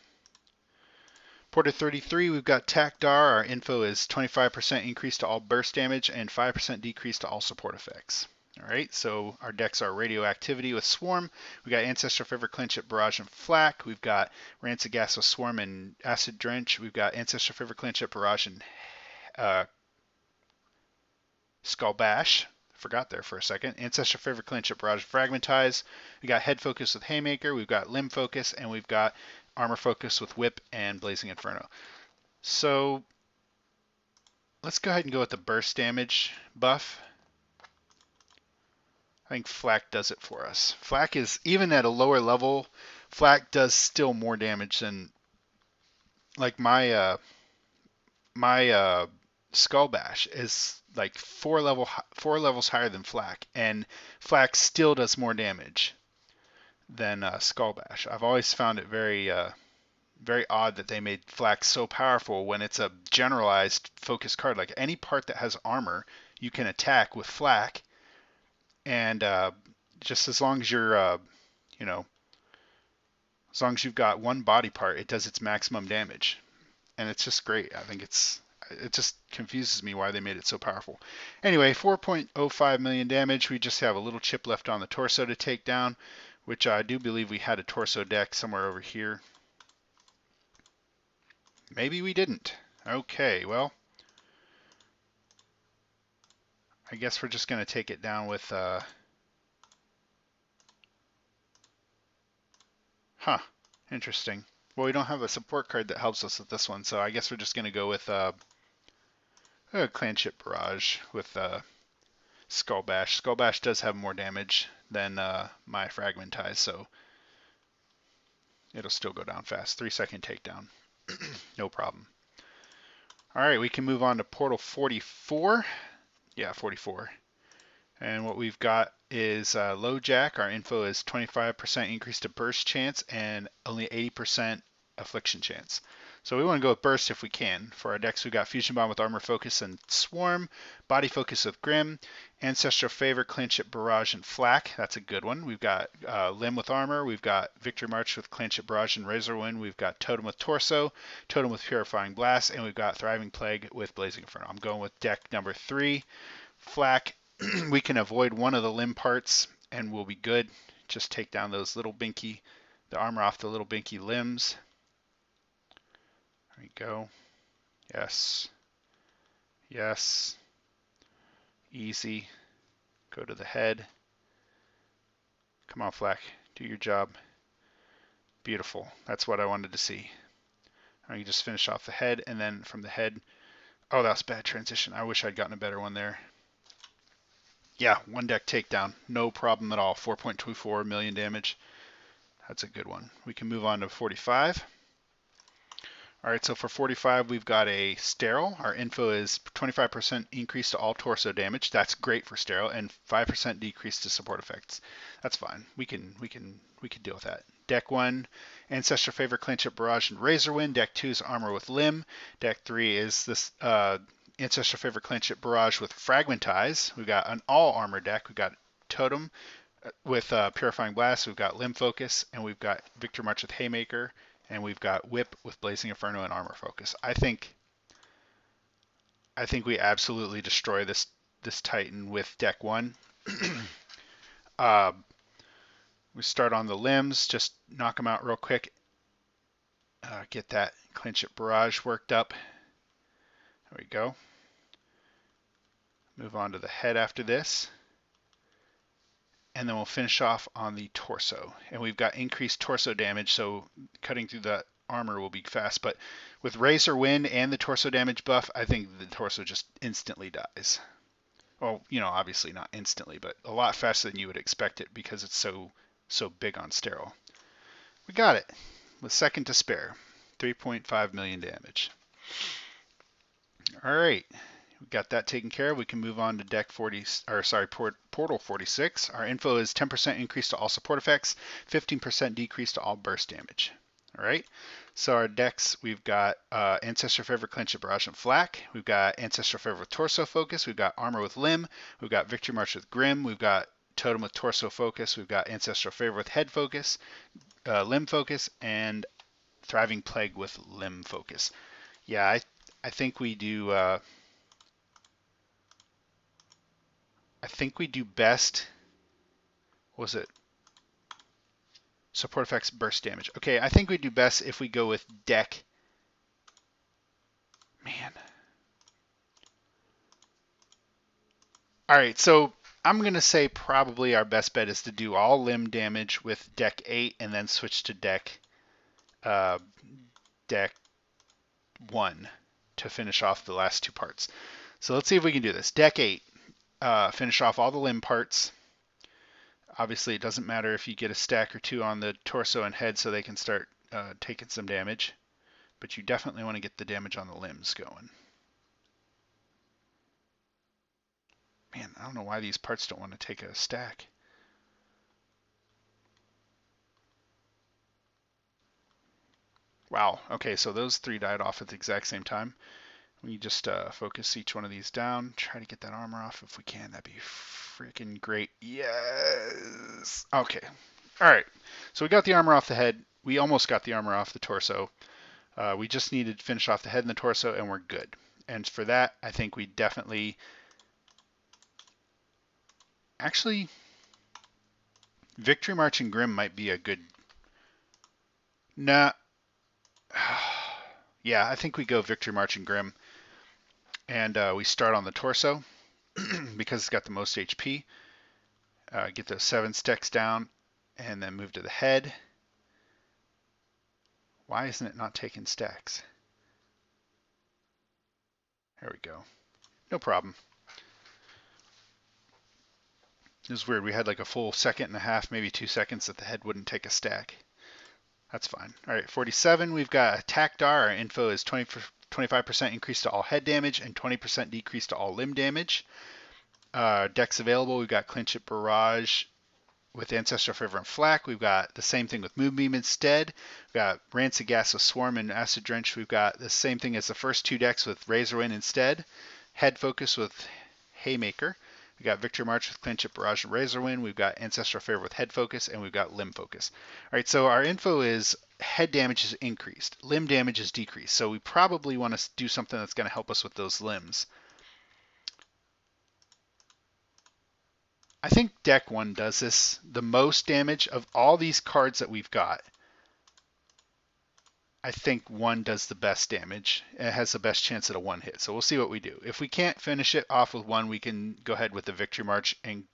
Portal 33, we've got Takdar. Our info is 25% increase to all burst damage and 5% decrease to all support effects. All right, so our decks are Radioactivity with Swarm. We've got Ancestral Favor, Clinch, Barrage, and Flak. We've got Rancid Gas with Swarm and Acid Drench. We've got Ancestral Favor, Clinch, Barrage, and Skull Bash. Forgot there for a second. Ancestral Favor, Clinch, Barrage, Fragmentize. We got Head Focus with Haymaker. We've got Limb Focus, and we've got Armor Focus with Whip and Blazing Inferno. So let's go ahead and go with the burst damage buff. I think Flak does it for us. Flak is, even at a lower level, Flak does still more damage than, like my Skull Bash is like 4 levels higher than Flak, and Flak still does more damage than Skull Bash. I've always found it very odd that they made Flak so powerful when it's a generalized focus card. Like any part that has armor, you can attack with Flak, and just as long as you're, you know, as long as you've got one body part, it does its maximum damage, and it's just great. I think it just confuses me why they made it so powerful. Anyway, 4.05 million damage. We just have a little chip left on the torso to take down, which I do believe we had a torso deck somewhere over here. Maybe we didn't. Okay, well, I guess we're just going to take it down with, interesting. Well, we don't have a support card that helps us with this one, so I guess we're just going to go with Clanship Barrage with Skull Bash. Skull Bash does have more damage than my Fragmentize, so it'll still go down fast. 3-second takedown. No problem. All right, we can move on to Portal 44. Yeah, 44. And what we've got is LoJack. Our info is 25% increase to burst chance and only 80% affliction chance. So we want to go with burst if we can. For our decks, we've got Fusion Bomb with Armor Focus and Swarm, Body Focus with Grim, Ancestral Favor, Clanship Barrage, and Flak. That's a good one. We've got Limb with Armor. We've got Victory March with Clanship Barrage and Razorwind. We've got Totem with Torso, Totem with Purifying Blast, and we've got Thriving Plague with Blazing Inferno. I'm going with deck number 3. Flak. We can avoid one of the limb parts and we'll be good. Just take down those little binky, the armor off the little binky limbs. There we go. Yes. Yes. Easy. Go to the head. Come on, Flak. Do your job. Beautiful. That's what I wanted to see. All right, you just finish off the head, and then from the head... Oh, that was bad transition. I wish I'd gotten a better one there. Yeah, one deck takedown. No problem at all. 4.24 million damage. That's a good one. We can move on to 45. All right, so for 45, we've got a Sterile. Our info is 25% increase to all torso damage. That's great for Sterile, and 5% decrease to support effects. That's fine. We can deal with that. Deck 1, Ancestral Favor, Clanship Barrage, and Razorwind. Deck 2 is Armor with Limb. Deck 3 is this Ancestral Favor, Clanship Barrage with Fragmentize. We've got an all armor deck. We've got Totem with Purifying Blast. We've got Limb Focus, and we've got Victory March with Haymaker. And we've got Whip with Blazing Inferno and Armor Focus. I think we absolutely destroy this Titan with deck 1. We start on the limbs, just knock them out real quick. Get that Clanship Barrage worked up. There we go. Move on to the head after this. And then we'll finish off on the torso. And we've got increased torso damage, so cutting through the armor will be fast. But with Razorwind and the torso damage buff, I think the torso just instantly dies. Well, obviously not instantly, but a lot faster than you would expect it because it's so big on Sterile. We got it with second to spare. 3.5 million damage. All right. We got that taken care of. We can move on to deck 40, Portal 46. Our info is 10% increase to all support effects, 15% decrease to all burst damage. All right. So our decks, we've got Ancestral Favor, Clanship Barrage, and Flak. We've got Ancestral Favor with Torso Focus. We've got Armor with Limb. We've got Victory March with Grim. We've got Totem with Torso Focus. We've got Ancestral Favor with Head Focus, Limb Focus, and Thriving Plague with Limb Focus. Yeah, I think we do... I think we do best. What was it? Support effects, burst damage. Okay, I think we do best if we go with deck. Man. All right, so I'm going to say probably our best bet is to do all limb damage with deck 8 and then switch to deck 1 to finish off the last two parts. So let's see if we can do this. Deck 8. Finish off all the limb parts. Obviously, it doesn't matter if you get a stack or two on the torso and head so they can start taking some damage. But you definitely want to get the damage on the limbs going. Man, I don't know why these parts don't want to take a stack. Wow. Okay, so those three died off at the exact same time. We just focus each one of these down. Try to get that armor off if we can. That'd be freaking great. Yes. Okay. All right. So we got the armor off the head. We almost got the armor off the torso. We just needed to finish off the head and the torso, and we're good. And for that, I think we definitely... Actually, Victory March and Grim might be a good... Nah. Yeah, I think we go Victory March and Grim. And we start on the torso because it's got the most HP. Get those 7 stacks down and then move to the head. Why isn't it not taking stacks? There we go. No problem. It was weird. We had like a full second and a half, maybe 2 seconds that the head wouldn't take a stack. That's fine. All right, 47. We've got Attack Dar. Our info is 25% increase to all head damage and 20% decrease to all limb damage. Decks available. We've got Clinch It Barrage with Ancestral Fervor and Flak. We've got the same thing with Moonbeam instead. We've got Rancid Gas with Swarm and Acid Drench. We've got the same thing as the first 2 decks with Razorwind instead. Head Focus with Haymaker. We've got Victory March with Clinch It, Barrage, and Razorwind. We've got Ancestral Favor with Head Focus, and we've got Limb Focus. All right, so our info is head damage is increased, limb damage is decreased. So we probably want to do something that's going to help us with those limbs. I think deck 1 does this the most damage of all these cards that we've got. I think 1 does the best damage. It has the best chance at a 1 hit. So we'll see what we do. If we can't finish it off with 1, we can go ahead with the Victory March and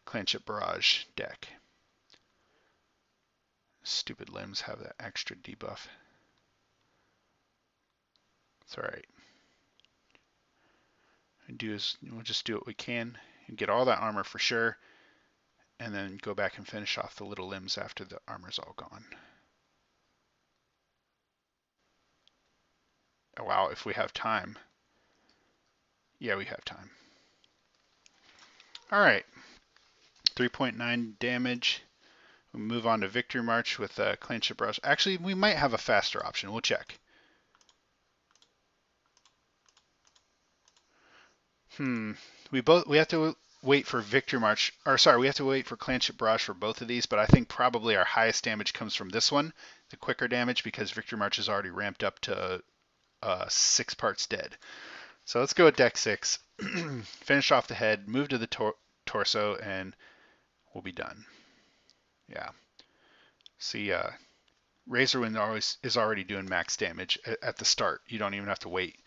Clinch It Barrage deck. Stupid limbs have that extra debuff. It's alright. We'll just do what we can and get all that armor for sure, and then go back and finish off the little limbs after the armor's all gone. Oh, wow, if we have time. Yeah, we have time. Alright. 3.9 damage. We'll move on to Victory March with Clinch It Barrage. Actually, we might have a faster option. We'll check. We have to wait for Victory March, or sorry, we have to wait for Clinch It Barrage for both of these, but I think probably our highest damage comes from this one, the quicker damage, because Victory March is already ramped up to 6 parts dead. So let's go with deck 6. Finish off the head, move to the torso, and we'll be done. Yeah. See, Razorwind is already doing max damage at the start. You don't even have to wait.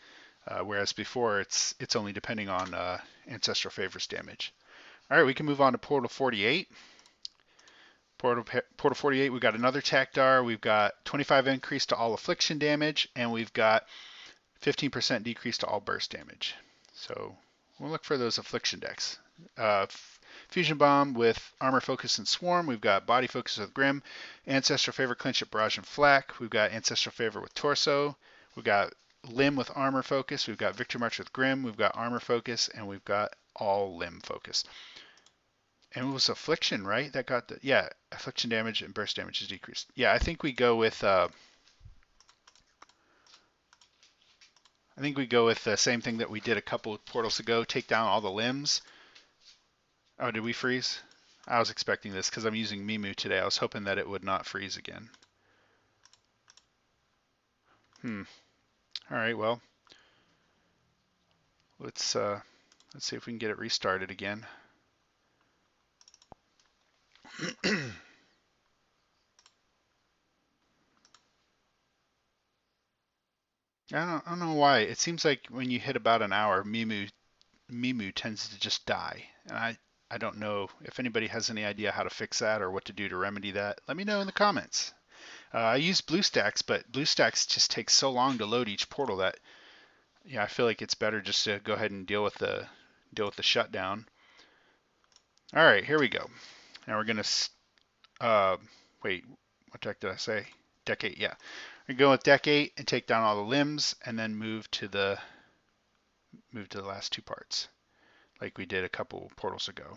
Whereas before, it's only depending on Ancestral Favors damage. All right, we can move on to Portal 48. Portal 48, we've got another Takdar. We've got 25 increase to all affliction damage, and we've got 15% decrease to all burst damage. So we'll look for those affliction decks. Fusion Bomb with Armor Focus and Swarm. We've got Body Focus with Grim. Ancestral Favor, Clinch It, Barrage, and Flak. We've got Ancestral Favor with Torso. We've got Limb with Armor Focus. We've got Victory March with Grim. We've got Armor Focus, and we've got all Limb Focus. And it was Affliction, right? That got the, yeah, Affliction damage and burst damage is decreased. Yeah, I think we go with the same thing that we did a couple of portals ago. Take down all the limbs. Oh, did we freeze? I was expecting this because I'm using Mimu today. I was hoping that it would not freeze again. All right, well, let's see if we can get it restarted again. I don't know why. It seems like when you hit about an hour, Mimu tends to just die, and I don't know if anybody has any idea how to fix that or what to do to remedy that. Let me know in the comments. I use BlueStacks, but BlueStacks just takes so long to load each portal that yeah, I feel like it's better just to go ahead and deal with the shutdown. All right, here we go. Now we're gonna wait, what deck did I say? Deck 8, yeah. We're gonna go with deck 8 and take down all the limbs, and then move to the last 2 parts, like we did a couple portals ago.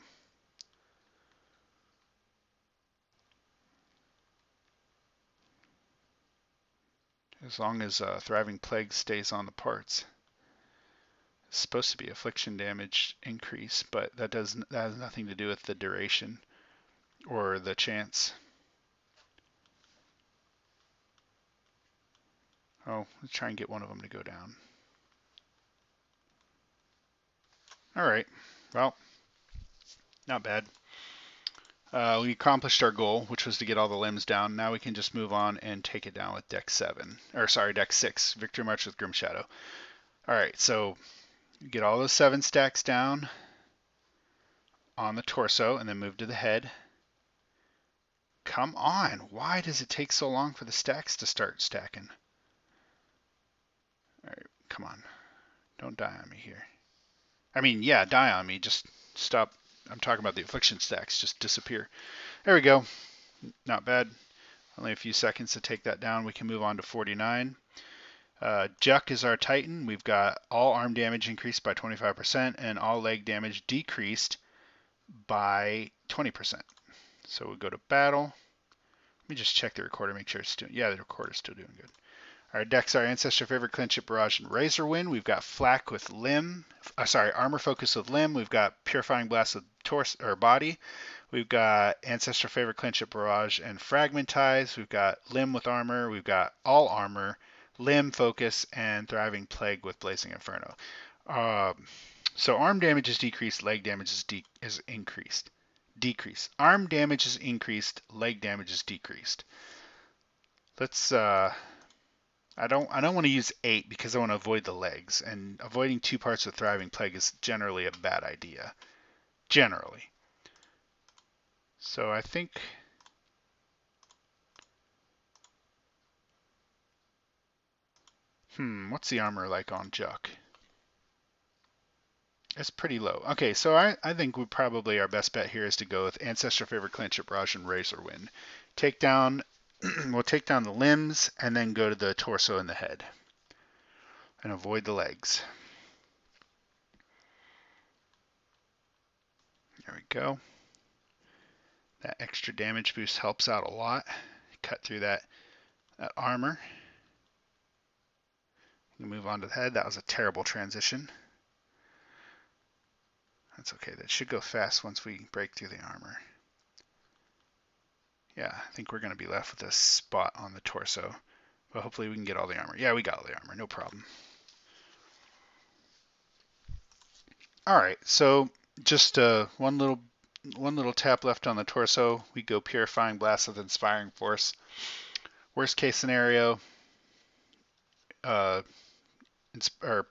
as long as Thriving Plague stays on the parts. It's supposed to be affliction damage increase, but that has nothing to do with the duration or the chance. Oh, let's try and get one of them to go down. All right, well, not bad. We accomplished our goal, which was to get all the limbs down. Now we can just move on and take it down with deck 7, or sorry, deck 6, Victory March with Grim Shadow. All right, so get all those 7 stacks down on the torso and then move to the head. Come on, why does it take so long for the stacks to start stacking? All right, come on, don't die on me here. I mean, yeah, die on me, just stop. I'm talking about the affliction stacks, just disappear. There we go. Not bad. Only a few seconds to take that down. We can move on to 49. Juck is our Titan. We've got all arm damage increased by 25% and all leg damage decreased by 20%. So we'll go to battle. Let me just check the recorder, make sure it's doing. Yeah, the recorder's still doing good. Our decks are Ancestor Favorite, Clinch It, Barrage, and Razorwind. We've got Flak with Limb. Armor Focus with Limb. We've got Purifying Blast with torso or body. We've got Ancestor Favorite, Clinch It, Barrage, and Fragmentize. We've got Limb with Armor. We've got All Armor, Limb Focus, and Thriving Plague with Blazing Inferno. So arm damage is decreased, leg damage is increased. Decrease. Arm damage is increased, leg damage is decreased. Let's I don't want to use 8 because I want to avoid the legs, and avoiding 2 parts of Thriving Plague is generally a bad idea. Generally. So I think what's the armor like on Juck? It's pretty low. Okay, so I think we probably our best bet here is to go with Ancestor Favorite, Clinch It, Barrage, and Razorwind. Take down we'll take down the limbs and then go to the torso and the head. And avoid the legs. There we go. That extra damage boost helps out a lot. Cut through that armor. Move on to the head. That was a terrible transition. That's okay. That should go fast once we break through the armor. Yeah, I think we're going to be left with a spot on the torso. But hopefully we can get all the armor. Yeah, we got all the armor. No problem. All right, so just one little tap left on the torso. We go Purifying Blast with Inspiring Force. Worst case scenario,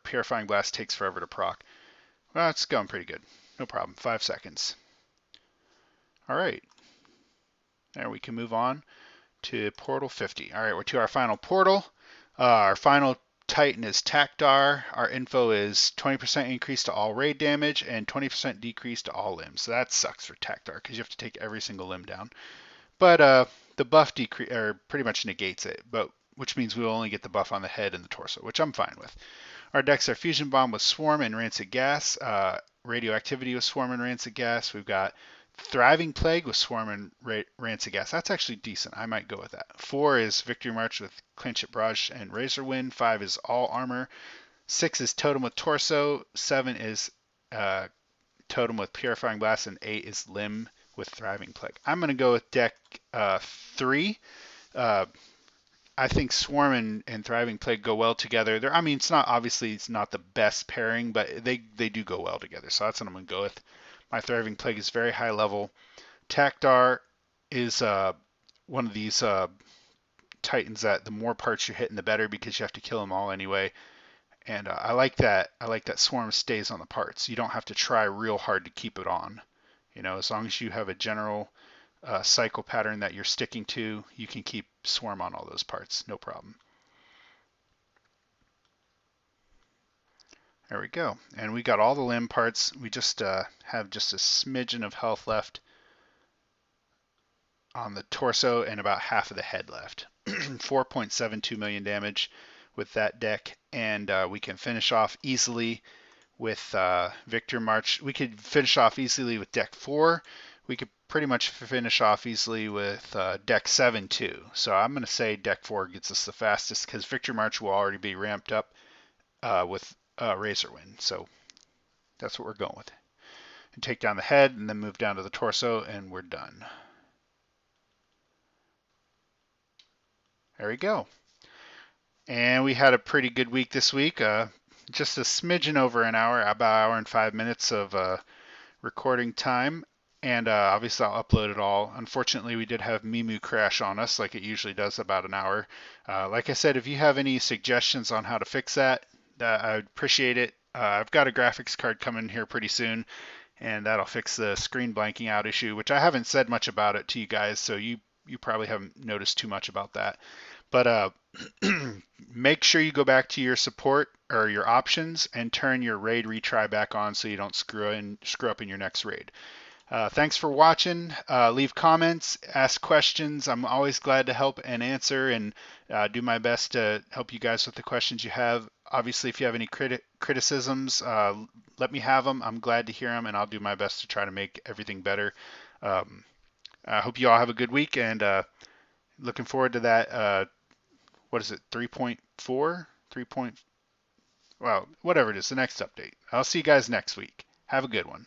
Purifying Blast takes forever to proc. Well, it's going pretty good. No problem. 5 seconds. All right. There, we can move on to Portal 50. All right, we're to our final portal. Our final Titan is Takdar. Our info is 20% increase to all raid damage and 20% decrease to all limbs. So that sucks for Takdar because you have to take every single limb down. But the buff pretty much negates it, which means we will only get the buff on the head and the torso, which I'm fine with. Our decks are Fusion Bomb with Swarm and Rancid Gas, Radioactivity with Swarm and Rancid Gas. We've got Thriving Plague with Swarm and Rancid Gas. That's actually decent. I might go with that. 4 is Victory March with Clinch It, Barrage, and Razorwind. 5 is All Armor. 6 is Totem with Torso. 7 is Totem with Purifying Blast. And 8 is Limb with Thriving Plague. I'm going to go with deck 3. I think Swarm and Thriving Plague go well together. I mean, it's not the best pairing, but they do go well together. So that's what I'm going to go with. My Thriving Plague is very high level. Takdar is one of these Titans that the more parts you're hitting, the better, because you have to kill them all anyway. And I like that. I like that Swarm stays on the parts. You don't have to try real hard to keep it on. You know, as long as you have a general cycle pattern that you're sticking to, you can keep Swarm on all those parts, no problem. There we go. And we got all the limb parts. We just have just a smidgen of health left on the torso and about half of the head left. 4.72 million damage with that deck, and we can finish off easily with Victory March. We could finish off easily with deck 4, we could pretty much finish off easily with deck 7 too. So I'm going to say deck 4 gets us the fastest because Victory March will already be ramped up with Razorwind. So that's what we're going with. And take down the head and then move down to the torso and we're done. There we go. And we had a pretty good week this week. Just a smidgen over an hour, about an hour and 5 minutes of recording time. And obviously I'll upload it all. Unfortunately, we did have Mimu crash on us like it usually does about an hour. Like I said, if you have any suggestions on how to fix that, I would appreciate it. I've got a graphics card coming here pretty soon, and that'll fix the screen blanking out issue, which I haven't said much about it to you guys, so you probably haven't noticed too much about that. But make sure you go back to your support or your options and turn your raid retry back on so you don't screw up in your next raid. Thanks for watching. Leave comments, ask questions. I'm always glad to help and answer and do my best to help you guys with the questions you have. Obviously, if you have any criticisms, let me have them. I'm glad to hear them, and I'll do my best to try to make everything better. I hope you all have a good week, and looking forward to that. What is it? 3.4? 3. Well, whatever it is, the next update. I'll see you guys next week. Have a good one.